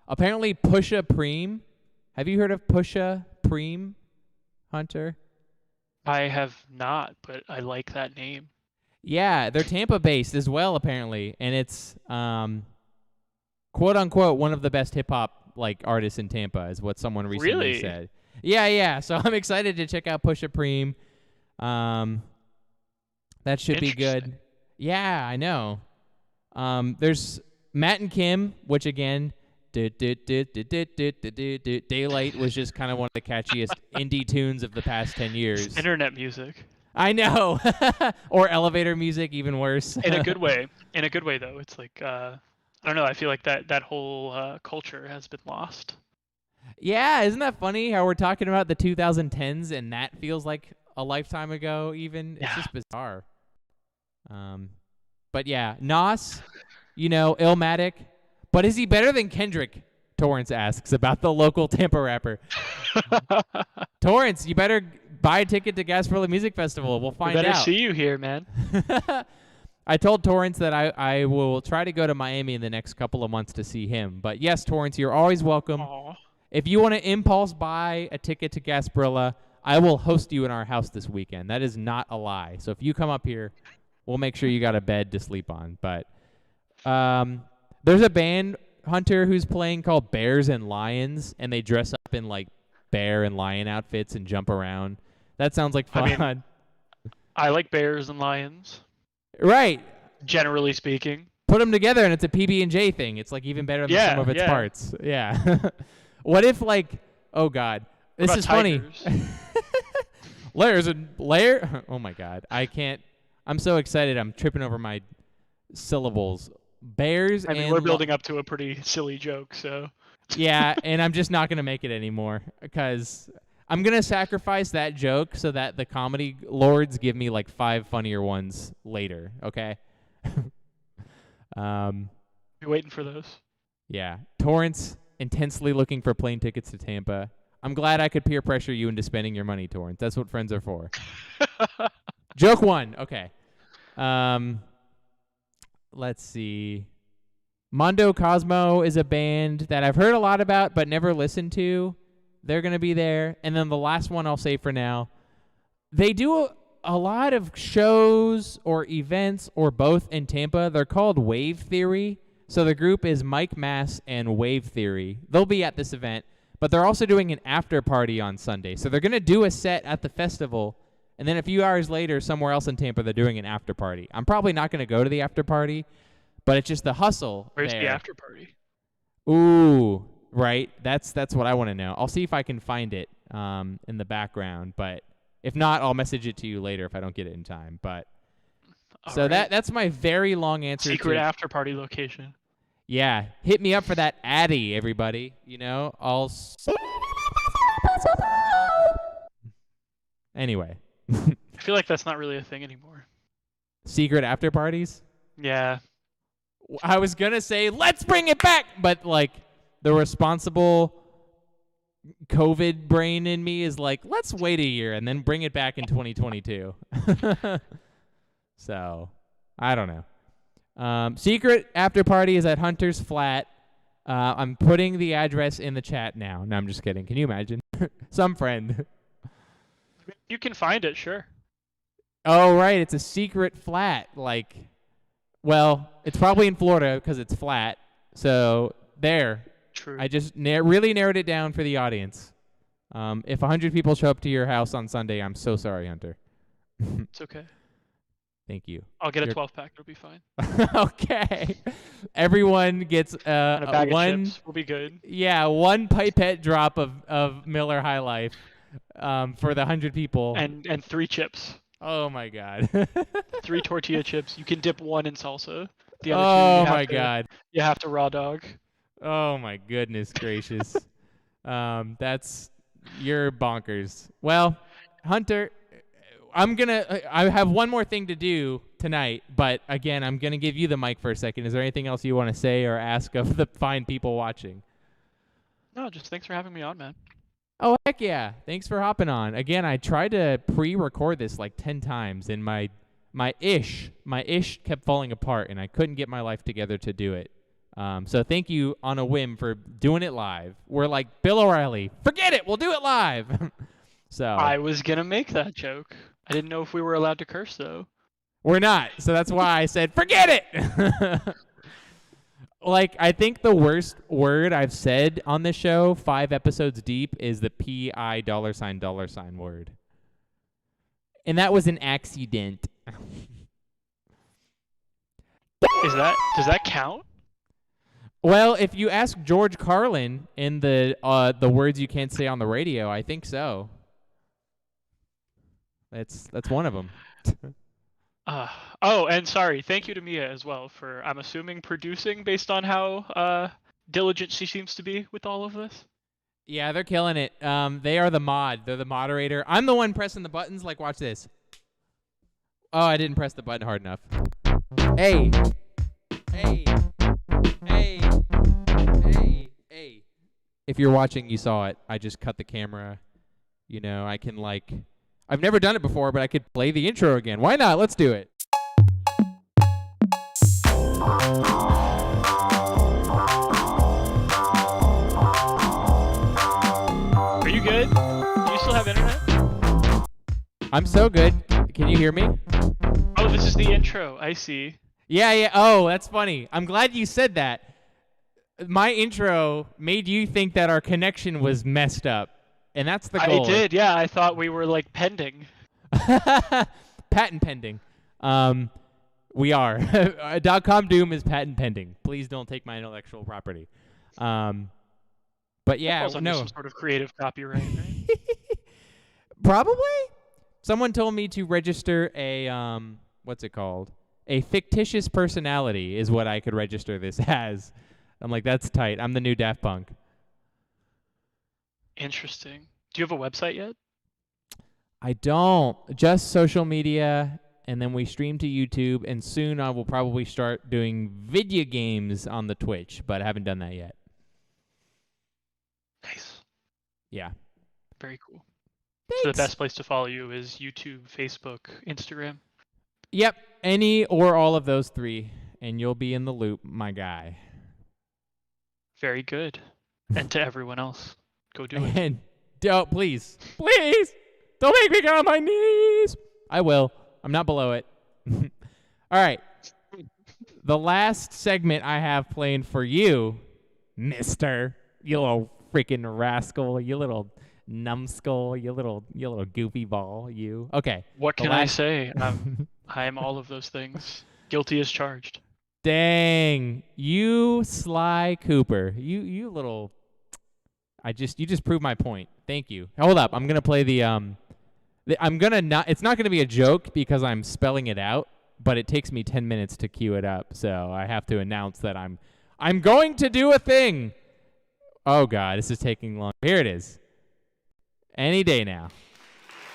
Apparently Pusha Preem. Have you heard of Pusha Preem, Hunter? I have not, but I like that name. Yeah, they're Tampa-based as well, apparently, and it's quote unquote one of the best hip hop artists in Tampa, is what someone recently said. Yeah. So I'm excited to check out Pusha Preem. That should be good. Yeah, I know. There's Matt and Kim, which again, Daylight was just kind of one of the catchiest indie tunes of the past 10 years. Internet music. I know. Or elevator music, even worse. In a good way. In a good way, though. It's like, I don't know. I feel like that whole culture has been lost. Yeah, isn't that funny how we're talking about the 2010s and that feels like a lifetime ago even? It's just bizarre. But yeah, Nas, Illmatic. But is he better than Kendrick? Torrance asks about the local Tampa rapper. Torrance, you better buy a ticket to Gasparilla Music Festival. We'll find out. Better see you here, man. I told Torrance that I will try to go to Miami in the next couple of months to see him. But yes, Torrance, you're always welcome. Aww. If you want to impulse buy a ticket to Gasparilla, I will host you in our house this weekend. That is not a lie. So if you come up here, we'll make sure you got a bed to sleep on. But there's a band, Hunter, who's playing called Bears and Lions, and they dress up in bear and lion outfits and jump around. That sounds like fun. I like bears and lions. Right. Generally speaking. Put them together and it's a PB&J thing. It's even better than the sum of its parts. Yeah. What if oh God, this is funny. Layer. Oh my God, I can't. I'm so excited. I'm tripping over my syllables. Bears. I mean, we're building up to a pretty silly joke, so. Yeah, and I'm just not gonna make it anymore because I'm gonna sacrifice that joke so that the comedy lords give me 5 funnier ones later. Okay. You're waiting for those. Yeah, Torrance intensely looking for plane tickets to Tampa. I'm glad I could peer pressure you into spending your money, Torrance. That's what friends are for. Joke 1. Okay. Let's see. Mondo Cosmo is a band that I've heard a lot about but never listened to. They're going to be there. And then the last one I'll say for now. They do a lot of shows or events or both in Tampa. They're called Wave Theory. So the group is Mike Mass and Wave Theory. They'll be at this event, but they're also doing an after party on Sunday. So they're going to do a set at the festival, and then a few hours later, somewhere else in Tampa, they're doing an after party. I'm probably not going to go to the after party, but it's just the hustle. Where's there. The after party? Ooh, right. That's what I want to know. I'll see if I can find it in the background, but if not, I'll message it to you later if I don't get it in time. But so that's my very long answer. Secret after party location. Yeah, hit me up for that Addy, everybody. Anyway. I feel like that's not really a thing anymore. Secret after parties? Yeah. I was going to say, let's bring it back. But, the responsible COVID brain in me is let's wait a year and then bring it back in 2022. So, I don't know. Secret after party is at Hunter's Flat. I'm putting the address in the chat now. No, I'm just kidding. Can you imagine? Some friend. You can find it, sure. Oh, right. It's a secret flat. Well, it's probably in Florida because it's flat. So, there. True. I just really narrowed it down for the audience. If 100 people show up to your house on Sunday, I'm so sorry, Hunter. It's okay. Thank you. I'll get a You're- 12-pack. It'll be fine. Okay. Everyone gets And a bag one. of chips will be good. Yeah, one pipette drop of Miller High Life for the 100 people. And 3 chips. Oh my God. 3 tortilla chips. You can dip one in salsa. The other Oh two, my God. you have to raw dog. Oh my goodness gracious. You're bonkers. Well, Hunter, I have one more thing to do tonight, but again, I'm gonna give you the mic for a second. Is there anything else you want to say or ask of the fine people watching? No, just thanks for having me on, man. Oh, heck yeah. Thanks for hopping on. Again, I tried to pre-record this like 10 times, and my ish kept falling apart, and I couldn't get my life together to do it. So thank you on a whim for doing it live. We're like, Bill O'Reilly, forget it, we'll do it live. So I was going to make that joke. I didn't know if we were allowed to curse, though. we're not. So that's why I said, forget it. Like, I think the worst word I've said on this show, 5 episodes deep, is the $PI $ word. And that was an accident. Does that count? Well, if you ask George Carlin in the words you can't say on the radio, I think so. That's one of them. Oh, and sorry, thank you to Mia as well for, I'm assuming, producing based on how diligent she seems to be with all of this. Yeah, they're killing it. They are the mod. They're the moderator. I'm the one pressing the buttons. Like, watch this. Oh, I didn't press the button hard enough. Hey. Hey. Hey. Hey. Hey. If you're watching, you saw it. I just cut the camera. You know, I can, like... I've never done it before, but I could play the intro again. Why not? Let's do it. Are you good? Do you still have internet? I'm so good. Can you hear me? Oh, this is the intro. I see. Yeah. Oh, that's funny. I'm glad you said that. My intro made you think that our connection was messed up. And that's the goal. I did, yeah. I thought we were, like, pending. Patent pending. We are. .com Doom is patent pending. Please don't take my intellectual property. But yeah, Also, no. some sort of creative copyright, right? Probably. Someone told me to register a what's it called? A fictitious personality is what I could register this as. I'm like, that's tight. I'm the new Daft Punk. Interesting. Do you have a website yet? I don't. Just social media, and then we stream to YouTube, and soon I will probably start doing video games on the Twitch, but I haven't done that yet. Nice. Yeah. Very cool. Thanks. So the best place to follow you is YouTube, Facebook, Instagram? Yep. Any or all of those 3, and you'll be in the loop, my guy. Very good. And to everyone else, go do it. And don't, please, don't make me get on my knees. I will. I'm not below it. All right. The last segment I have playing for you, mister, you little freaking rascal, you little numbskull, you little goofy ball, you. Okay. What can I say? I am all of those things. Guilty as charged. Dang, you Sly Cooper, you little. You just proved my point. Thank you. Hold up, I'm gonna play the I'm gonna not. It's not gonna be a joke because I'm spelling it out, but it takes me 10 minutes to cue it up, so I have to announce that I'm going to do a thing. Oh God, this is taking long. Here it is. Any day now.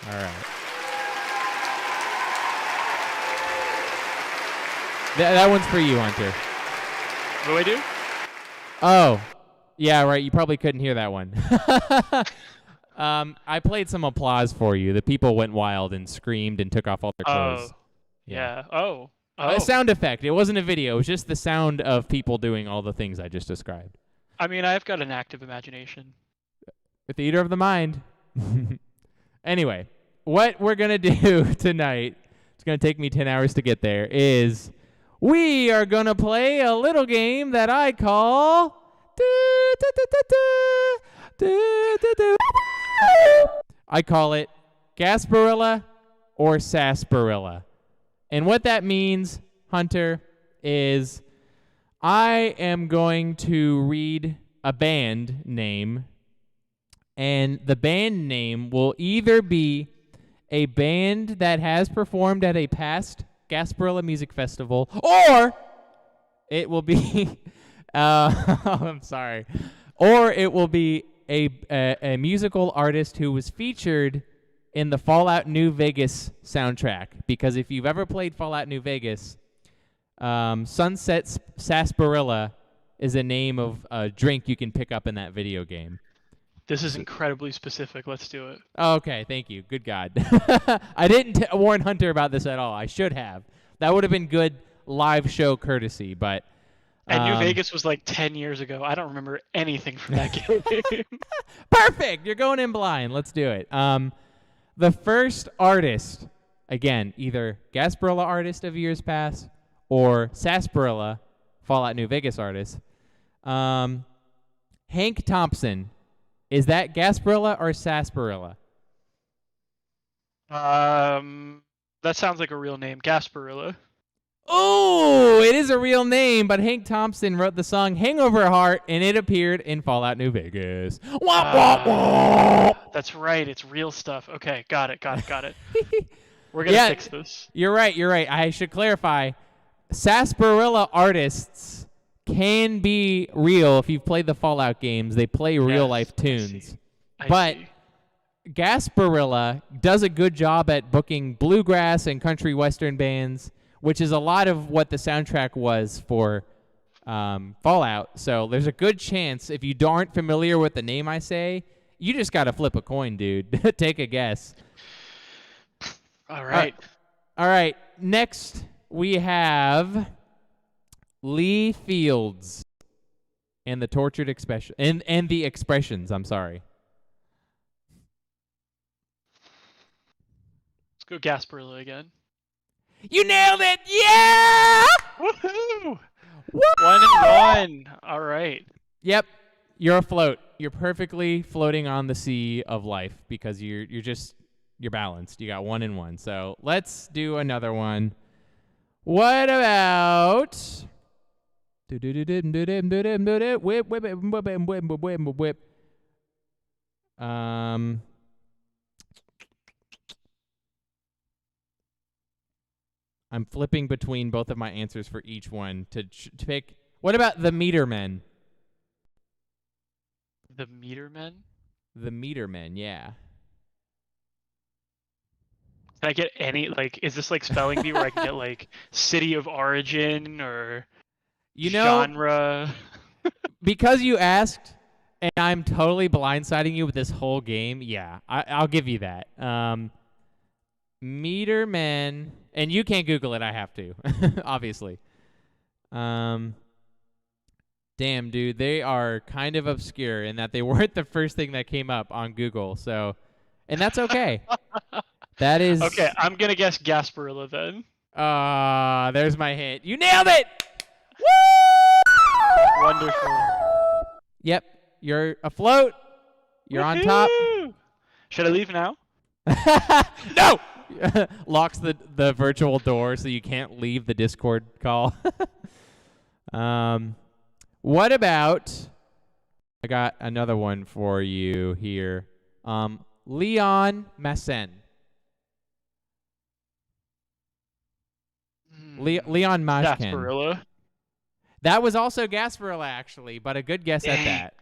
All right. That one's for you, Hunter. What do I do? Oh, yeah, right. You probably couldn't hear that one. I played some applause for you. The people went wild and screamed and took off all their clothes. Oh, yeah. Oh. A sound effect. It wasn't a video. It was just the sound of people doing all the things I just described. I mean, I've got an active imagination. The theater of the mind. Anyway, what we're going to do tonight, it's going to take me 10 hours to get there, is we are going to play a little game that I call... I call it Gasparilla or Sarsaparilla. And what that means, Hunter, is I am going to read a band name, and the band name will either be a band that has performed at a past Gasparilla Music Festival, or it will be, I'm sorry, or it will be a musical artist who was featured in the Fallout New Vegas soundtrack. Because if you've ever played Fallout New Vegas, Sunset Sarsaparilla is a name of a drink you can pick up in that video game. This is incredibly specific. Let's do it. Okay, thank you. Good God. I didn't warn Hunter about this at all. I should have. That would have been good live show courtessy, but... And New Vegas was like 10 years ago. I don't remember anything from that game. Perfect! You're going in blind. Let's do it. The first artist, again, either Gasparilla artist of years past or Sarsaparilla, Fallout New Vegas artist, Hank Thompson. Is that Gasparilla or Sarsaparilla? That sounds like a real name. Gasparilla. Oh, it is a real name, but Hank Thompson wrote the song Hangover Heart, and it appeared in Fallout New Vegas. Wah, wah, wah. That's right. It's real stuff. Okay, got it. We're going to fix this. You're right. I should clarify. Sarsaparilla artists can be real if you've played the Fallout games. They play real-life tunes. I see. Gasparilla does a good job at booking bluegrass and country western bands, which is a lot of what the soundtrack was for Fallout. So there's a good chance, if you aren't familiar with the name I say, you just got to flip a coin, dude. Take a guess. All right. All right. Next, we have Lee Fields and the Tortured Expression and the Expressions. I'm sorry. Let's go Gasparilla again. You nailed it! Yeah! Woohoo! Woo! 1-1. All right. Yep. You're afloat. You're perfectly floating on the sea of life because you're balanced. You got 1-1. So let's do another one. What about whip. I'm flipping between both of my answers for each one to pick. What about the Meter Men? The Meter Men? The Meter Men, yeah. Can I get any, like, is this like spelling bee where I can get like city of origin or genre? Because you asked, and I'm totally blindsiding you with this whole game, yeah, I'll give you that. Meter Men, and you can't Google it, I have to, obviously. Damn, dude, they are kind of obscure in that they weren't the first thing that came up on Google, so, and that's okay. That is... Okay, I'm going to guess Gasparilla then. There's my hint. You nailed it! Woo! Wonderful. Yep, you're afloat. You're on top. Should I leave now? No! Locks the virtual door so you can't leave the Discord call. What about... I got another one for you here. Leon Massen. Leon Mashkin. Gasparilla. That was also Gasparilla, actually, but a good guess at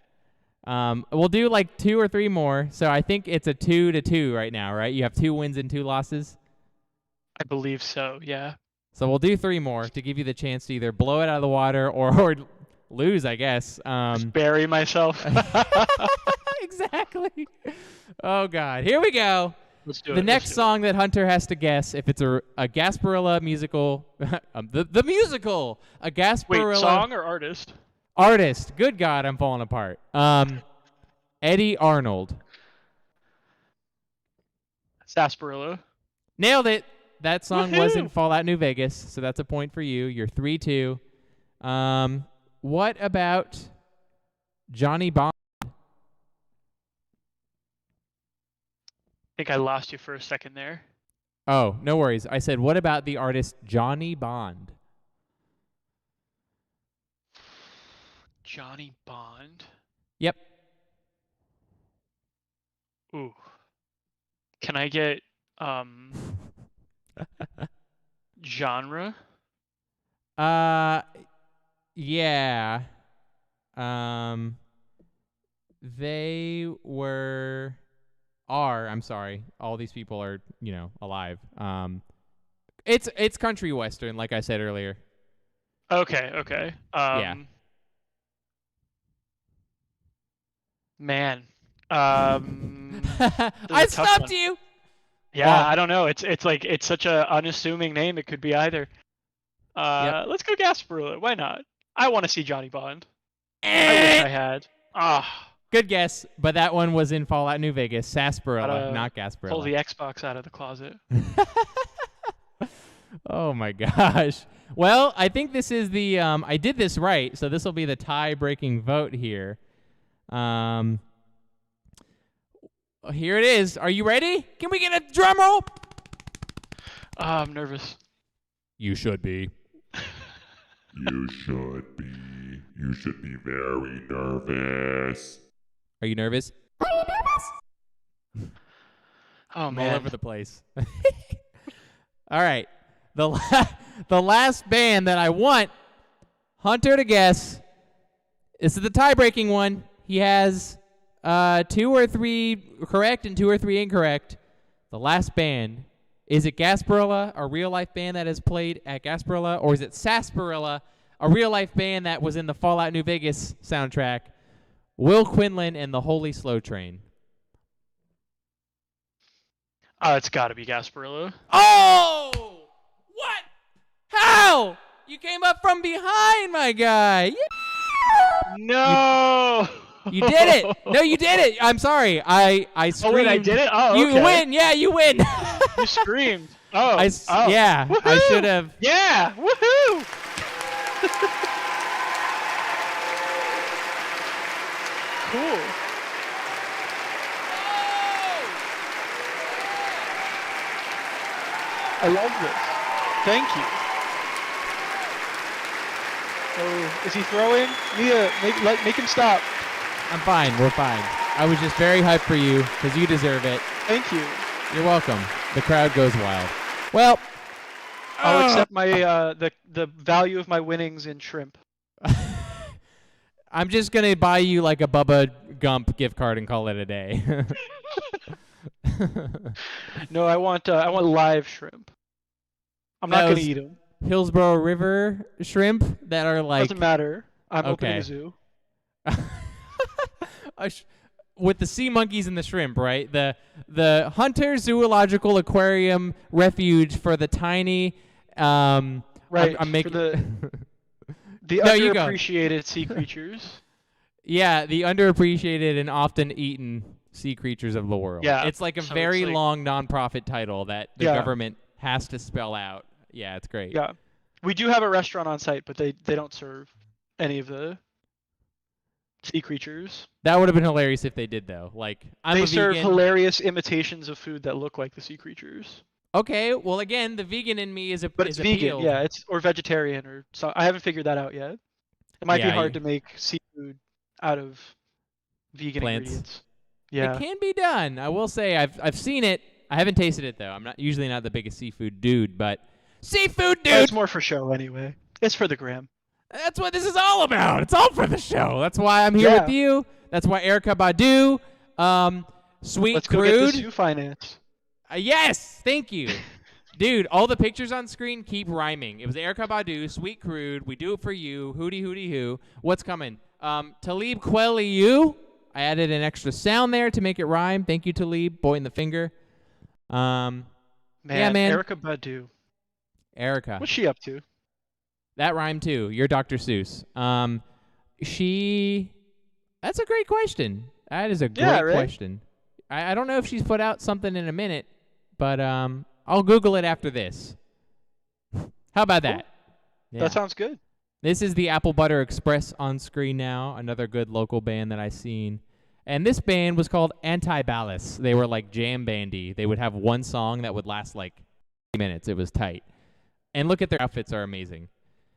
that. We'll do like 2 or 3 more. So I think it's a 2-2 right now, right? You have 2 wins and 2 losses? I believe so, yeah. So we'll do 3 more to give you the chance to either blow it out of the water or lose, I guess. Just bury myself. Exactly. Oh, God. Here we go. Let's do it. The next song that Hunter has to guess if it's a Gasparilla musical, the musical, a Gasparilla. Wait, song or artist? Artist. Good God, I'm falling apart. Eddie Arnold. Sarsaparilla. Nailed it. That song was in Fallout New Vegas, so that's a point for you. You're 3-2. What about Johnny Bond? I think I lost you for a second there. Oh, no worries. I said, what about the artist Johnny Bond? Johnny Bond. Yep. Ooh. Can I get genre? Yeah. They I'm sorry. All these people are, alive. It's country western, like I said earlier. Okay. Yeah. Man. I stopped you. Yeah, Oh. I don't know. It's like it's such a unassuming name. It could be either. Yep. Let's go Gasparilla. Why not? I want to see Johnny Bond. I wish I had. Good guess, but that one was in Fallout New Vegas. Sarsaparilla, not Gasparilla. Pull the Xbox out of the closet. Oh my gosh. Well, I think this is the I did this right, so this will be the tie-breaking vote here. Here it is. Are you ready? Can we get a drum roll? I'm nervous. You should be. You should be. You should be very nervous. Are you nervous? Oh, I'm all over the place. All right. The last band that I want Hunter to guess. This is the tie-breaking one. He has 2 or 3 correct and 2 or 3 incorrect. The last band. Is it Gasparilla, a real-life band that has played at Gasparilla, or is it Sarsaparilla, a real-life band that was in the Fallout New Vegas soundtrack? Will Quinlan and the Holy Slow Train. It's got to be Gasparilla. Oh! What? How? You came up from behind, my guy. Yeah! No! You did it. No, you did it. I'm sorry. I screamed. Oh, wait, I did it? Oh, okay. You win. Yeah, you win. You screamed. Yeah, Woohoo! I should have. Yeah! Woohoo! Cool. I love this. Thank you. Oh, is he throwing? Mia, make him stop. I'm fine. We're fine. I was just very hyped for you because you deserve it. Thank you. You're welcome. The crowd goes wild. Well, I'll accept my the value of my winnings in shrimp. I'm just gonna buy you like a Bubba Gump gift card and call it a day. No, I want live shrimp. I'm not gonna eat them. Hillsborough River shrimp that are like. Doesn't matter. I'm Okay. opening a zoo. With the sea monkeys and the shrimp, right? The Hunter Zoological Aquarium Refuge for the tiny. Right. I'm making for the No, you go. underappreciated sea creatures. Yeah, the underappreciated and often eaten sea creatures of the world. Yeah, It's like a so very it's like- long nonprofit title that the Yeah. government has to spell out. Yeah, it's great. Yeah. We do have a restaurant on site, but they don't serve any of the sea creatures. That would have been hilarious if they did, though. Like, I'm They a serve vegan. hilarious imitations of food that look like the sea creatures. Okay, well, again, the vegan in me is But it's vegan, appealed. yeah. Or vegetarian, or so. I haven't figured that out yet. It might be Yeah, hard to make seafood out of vegan Plants. ingredients. Yeah. It can be done. I will say I've seen it. I haven't tasted it though. I'm usually not the biggest seafood dude, but seafood dude. It's more for show anyway. It's for the gram. That's what this is all about. It's all for the show. That's why I'm here Yeah. with you. That's why Erica Badu, Sweet Let's go get Crude. the zoo finance. Yes, thank you. Dude, all the pictures on screen keep rhyming. It was Erica Badu, Sweet Crude, We Do It For You, Hootie Hootie Hoo. What's coming? Talib Kweli You. I added an extra sound there to make it rhyme. Thank you, Talib. Boy in the finger. Man, man. Erica Badu. Erica. What's she up to? That rhymed too. You're Dr. Seuss. That's a great question. That is a great Yeah, right? question. I don't know if she's put out something in a minute, but I'll Google it after this. How about that? Yeah. That sounds good. This is the Apple Butter Express on screen now, another good local band that I've seen. And this band was called Anti-Ballast. They were like jam bandy. They would have one song that would last like minutes. It was tight. And look at their outfits are amazing.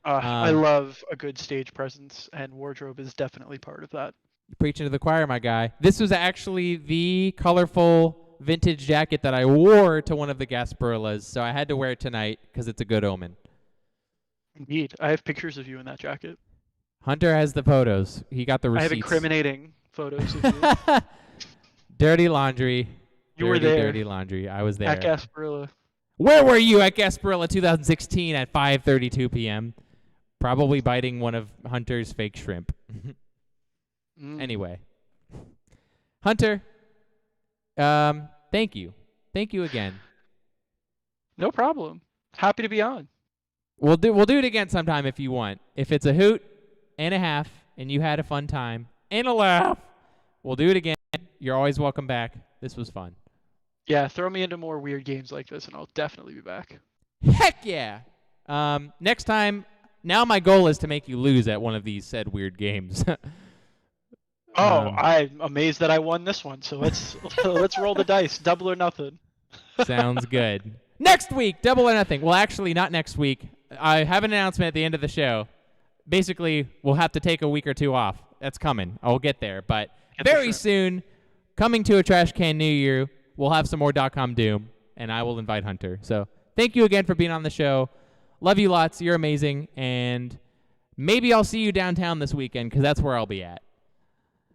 I love a good stage presence, and wardrobe is definitely part of that. Preaching to the choir, my guy. This was actually the colorful vintage jacket that I wore to one of the Gasparillas, so I had to wear it tonight because it's a good omen. Indeed. I have pictures of you in that jacket. Hunter has the photos. He got the receipts. I have incriminating photos of you. Dirty laundry. You were there. Dirty laundry. I was there. At Gasparilla. Where were you at Gasparilla 2016 at 5:32 p.m.? Probably biting one of Hunter's fake shrimp. Anyway. Hunter, thank you. Thank you again. No problem. Happy to be on. We'll do it again sometime if you want. If it's a hoot and a half and you had a fun time and a laugh, we'll do it again. You're always welcome back. This was fun. Yeah, throw me into more weird games like this and I'll definitely be back. Heck yeah. Next time, now my goal is to make you lose at one of these said weird games. I'm amazed that I won this one. So let's roll the dice. Double or nothing. Sounds good. Next week, double or nothing. Well, actually, not next week. I have an announcement at the end of the show. Basically, we'll have to take a week or two off. That's coming. I'll get there. But very soon, coming to a Trash Can Near You, we'll have some more .com Doom, and I will invite Hunter. So thank you again for being on the show. Love you lots. You're amazing. And maybe I'll see you downtown this weekend because that's where I'll be at.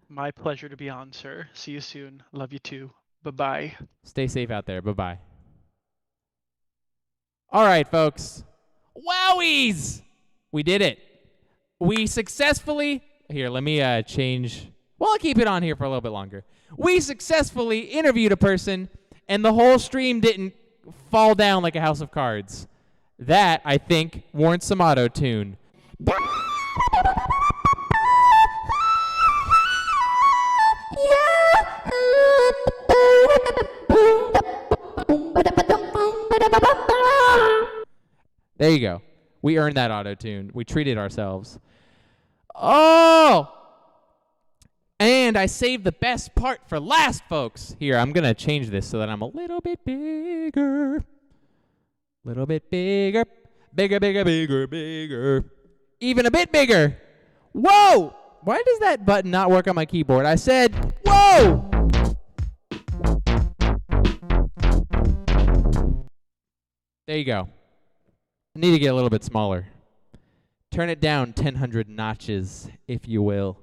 My pleasure to be on, sir. See you soon. Love you too. Bye-bye. Stay safe out there. Bye-bye. All right, folks. Wowies! We did it. We successfully... Here, let me change... Well, I'll keep it on here for a little bit longer. We successfully interviewed a person, and the whole stream didn't fall down like a house of cards. That, I think, warrants some auto-tune. There you go. We earned that auto-tune. We treated ourselves. Oh! And I saved the best part for last, folks. Here, I'm going to change this so that I'm a little bit bigger. Little bit bigger. Bigger, bigger, bigger, bigger. Even a bit bigger. Whoa! Why does that button not work on my keyboard? I said, whoa! There you go. I need to get a little bit smaller. Turn it down 1,000 notches, if you will.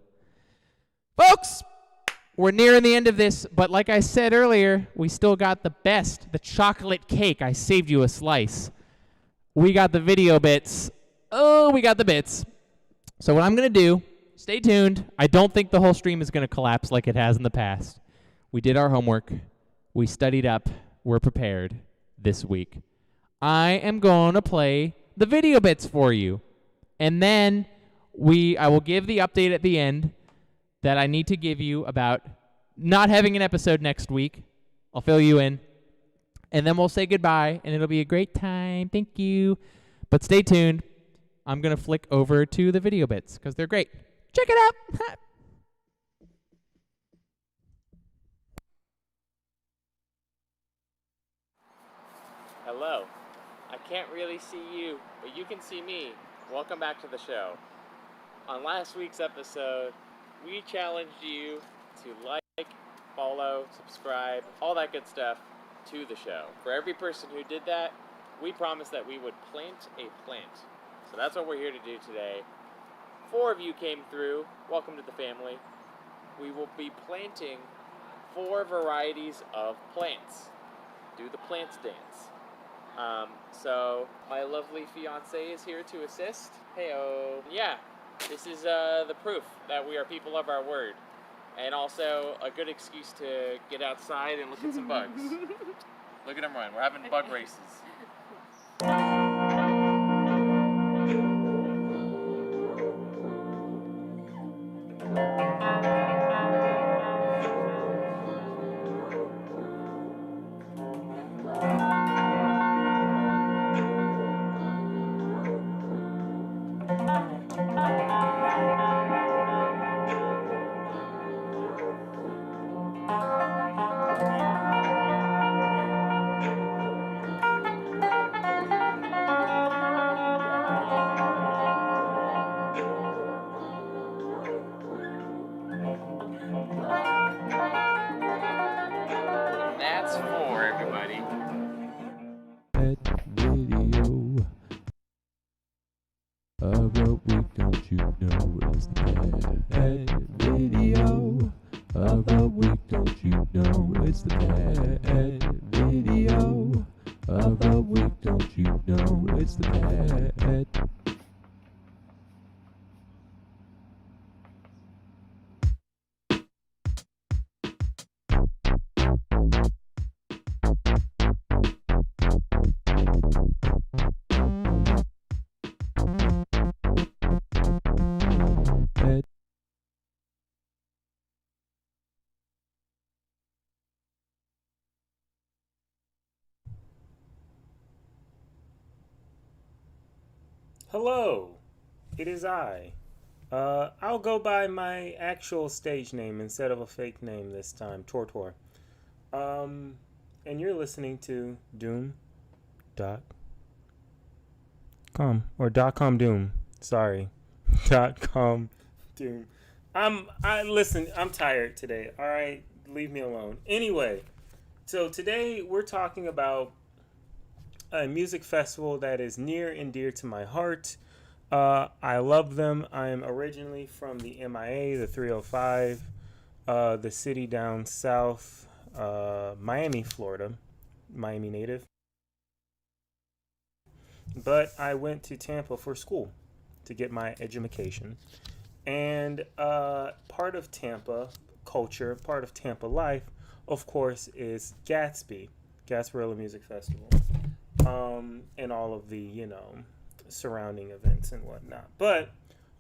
Folks, we're nearing the end of this, but like I said earlier, we still got the best, the chocolate cake. I saved you a slice. We got the video bits. Oh, we got the bits. So what I'm going to do, stay tuned. I don't think the whole stream is going to collapse like it has in the past. We did our homework. We studied up. We're prepared this week. I am going to play the video bits for you. And then I will give the update at the end that I need to give you about not having an episode next week. I'll fill you in. And then we'll say goodbye, and it'll be a great time. Thank you. But stay tuned. I'm going to flick over to the video bits because they're great. Check it out. Hello. I can't really see you, but you can see me. Welcome back to the show. On last week's episode, we challenged you to like, follow, subscribe, all that good stuff to the show. For every person who did that, we promised that we would plant a plant. So that's what we're here to do today. 4 of you came through. Welcome to the family. We will be planting 4 varieties of plants. Do the plants dance. So my lovely fiance is here to assist. Heyo. Yeah, this is the proof that we are people of our word. And also a good excuse to get outside and look at some bugs. Look at them run. We're having bug races. of a week, don't you know it's the bad video of the week, don't you know it's the bad video of the week, don't you know it's the bad. Hello, it is I. I'll go by my actual stage name instead of a fake name this time, Tortor. And you're listening to Doom.com or .com Doom. Sorry, .com Doom. Listen. I'm tired today. All right, leave me alone. Anyway, so today we're talking about a music festival that is near and dear to my heart. I love them. I am originally from the MIA, the 305, the city down south, Miami, Florida, Miami native. But I went to Tampa for school to get my education. And part of Tampa culture, part of Tampa life, of course, is Gatsby, Gasparilla Music Festival. And all of the, surrounding events and whatnot. But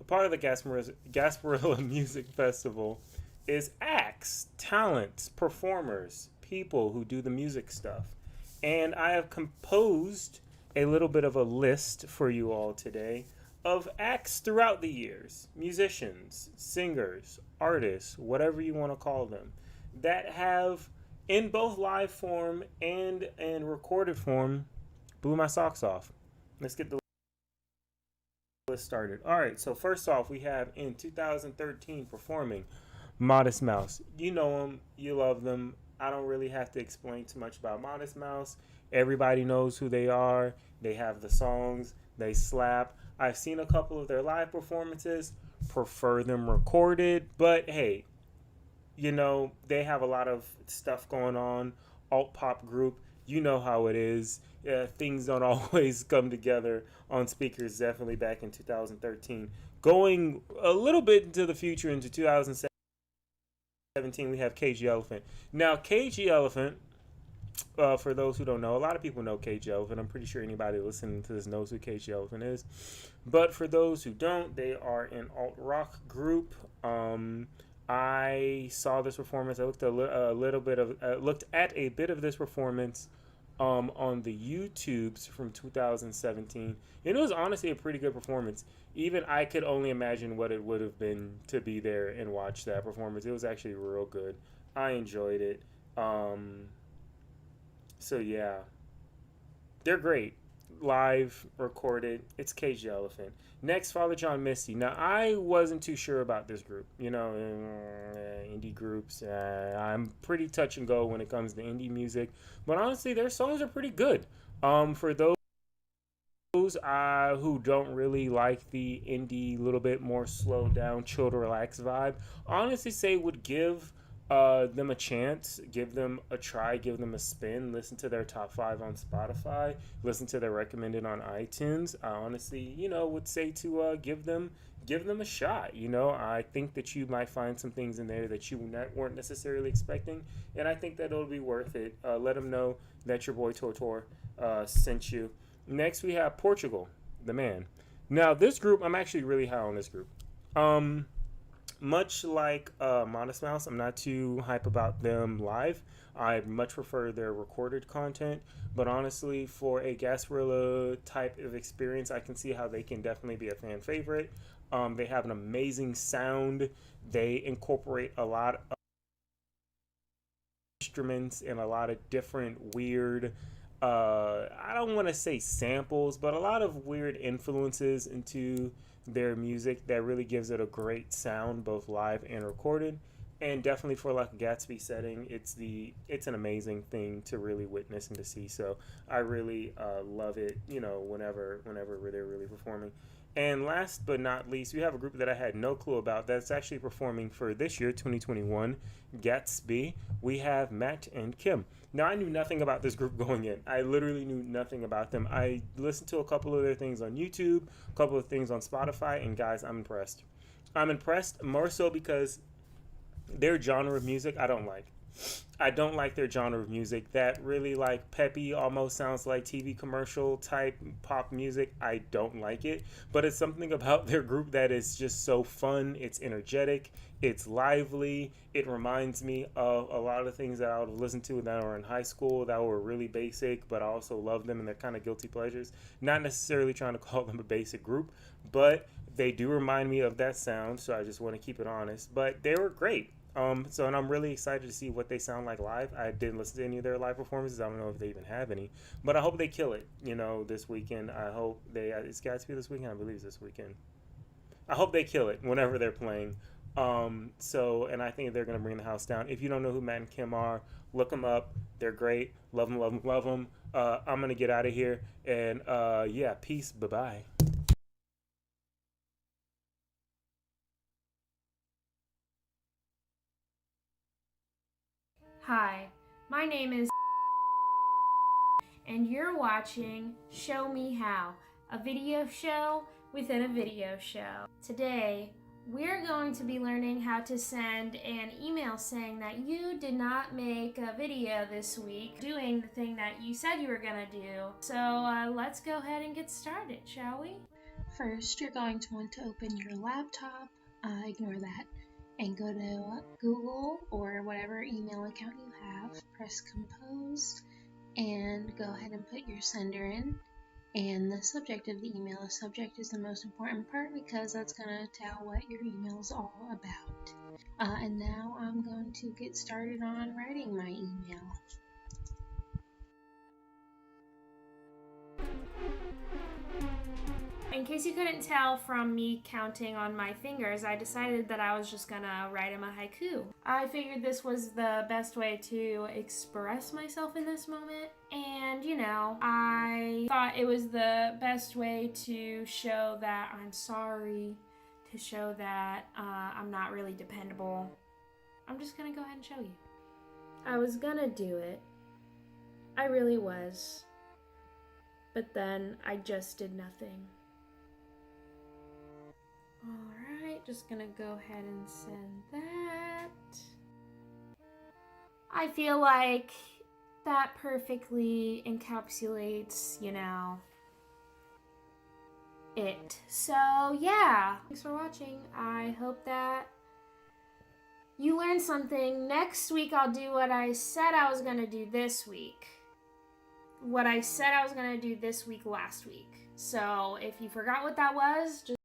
a part of the Gasparilla Music Festival is acts, talents, performers, people who do the music stuff. And I have composed a little bit of a list for you all today of acts throughout the years, musicians, singers, artists, whatever you want to call them, that have, in both live form and in recorded form, blew my socks off. Let's get the list started. All right, so first off, we have in 2013 performing Modest Mouse. You know them, you love them. I don't really have to explain too much about Modest Mouse. Everybody knows who they are. They have the songs, they slap. I've seen a couple of their live performances, prefer them recorded, but hey, they have a lot of stuff going on. Alt pop group. You know how it is. Things don't always come together on speakers, definitely back in 2013. Going a little bit into the future, into 2017, we have KG Elephant. Now, KG Elephant, for those who don't know, a lot of people know KG Elephant. I'm pretty sure anybody listening to this knows who KG Elephant is. But for those who don't, they are an alt-rock group. I saw this performance. I looked looked at a bit of this performance on the YouTubes from 2017, and it was honestly a pretty good performance. Even I could only imagine what it would have been to be there and watch that performance. It was actually real good. I enjoyed it. So yeah, they're great. Live, recorded. It's KG Elephant. Next, Father John Misty. Now, I wasn't too sure about this group. Indie groups. I'm pretty touch and go when it comes to indie music. But honestly, their songs are pretty good. For those who don't really like the indie, little bit more slow down, chill to relax vibe, honestly say would give them a chance, give them a try, give them a spin, listen to their top 5 on Spotify, listen to their recommended on iTunes. I honestly, would say to give them a shot. I think that you might find some things in there that you weren't necessarily expecting, and I think that it'll be worth it. Let them know that your boy Tortor sent you. Next, we have Portugal, the man. Now, this group, I'm actually really high on this group. Much like Modest Mouse, I'm not too hype about them live. I much prefer their recorded content. But honestly, for a Gasparilla type of experience, I can see how they can definitely be a fan favorite. They have an amazing sound. They incorporate a lot of instruments and a lot of different weird, I don't want to say samples, but a lot of weird influences into their music that really gives it a great sound, both live and recorded. And definitely for like a Gatsby setting, it's an amazing thing to really witness and to see. So I really love it, whenever they're really performing. And last but not least, we have a group that I had no clue about that's actually performing for this year, 2021, Gatsby. We have Matt and Kim. Now, I knew nothing about this group going in. I literally knew nothing about them. I listened to a couple of their things on YouTube, a couple of things on Spotify, and guys, I'm impressed. I'm impressed more so because their genre of music I don't like. I don't like their genre of music. That really like peppy, almost sounds like TV commercial type pop music. I don't like it. But it's something about their group that is just so fun. It's energetic. It's lively. It reminds me of a lot of things that I would have listened to that were in high school that were really basic, but I also love them and they're kind of guilty pleasures. Not necessarily trying to call them a basic group, but they do remind me of that sound, so I just want to keep it honest. But they were great. And I'm really excited to see what they sound like live. I didn't listen to any of their live performances. I don't know if they even have any, but I hope they kill it, this weekend. I hope it's Gatsby this weekend. I believe it's this weekend. I hope they kill it whenever they're playing. And I think they're going to bring the house down. If you don't know who Matt and Kim are, look them up. They're great. Love them, love them, love them. I'm going to get out of here. And peace. Bye-bye. Hi, my name is and you're watching Show Me How, a video show within a video show. Today, we're going to be learning how to send an email saying that you did not make a video this week doing the thing that you said you were gonna do. So let's go ahead and get started, shall we? First, you're going to want to open your laptop, ignore that, and go to Google or whatever email account you have, press compose, and go ahead and put your sender in, and the subject of the email. The subject is the most important part because that's going to tell what your email is all about. And now I'm going to get started on writing my email. In case you couldn't tell from me counting on my fingers, I decided that I was just gonna write him a haiku. I figured this was the best way to express myself in this moment, and I thought it was the best way to show that I'm sorry, to show that I'm not really dependable. I'm just gonna go ahead and show you. I was gonna do it. I really was. But then I just did nothing. Alright, just gonna go ahead and send that. I feel like that perfectly encapsulates, it. So, yeah. Thanks for watching. I hope that you learned something. Next week, I'll do what I said I was gonna do this week. What I said I was gonna do this week last week. So, if you forgot what that was, just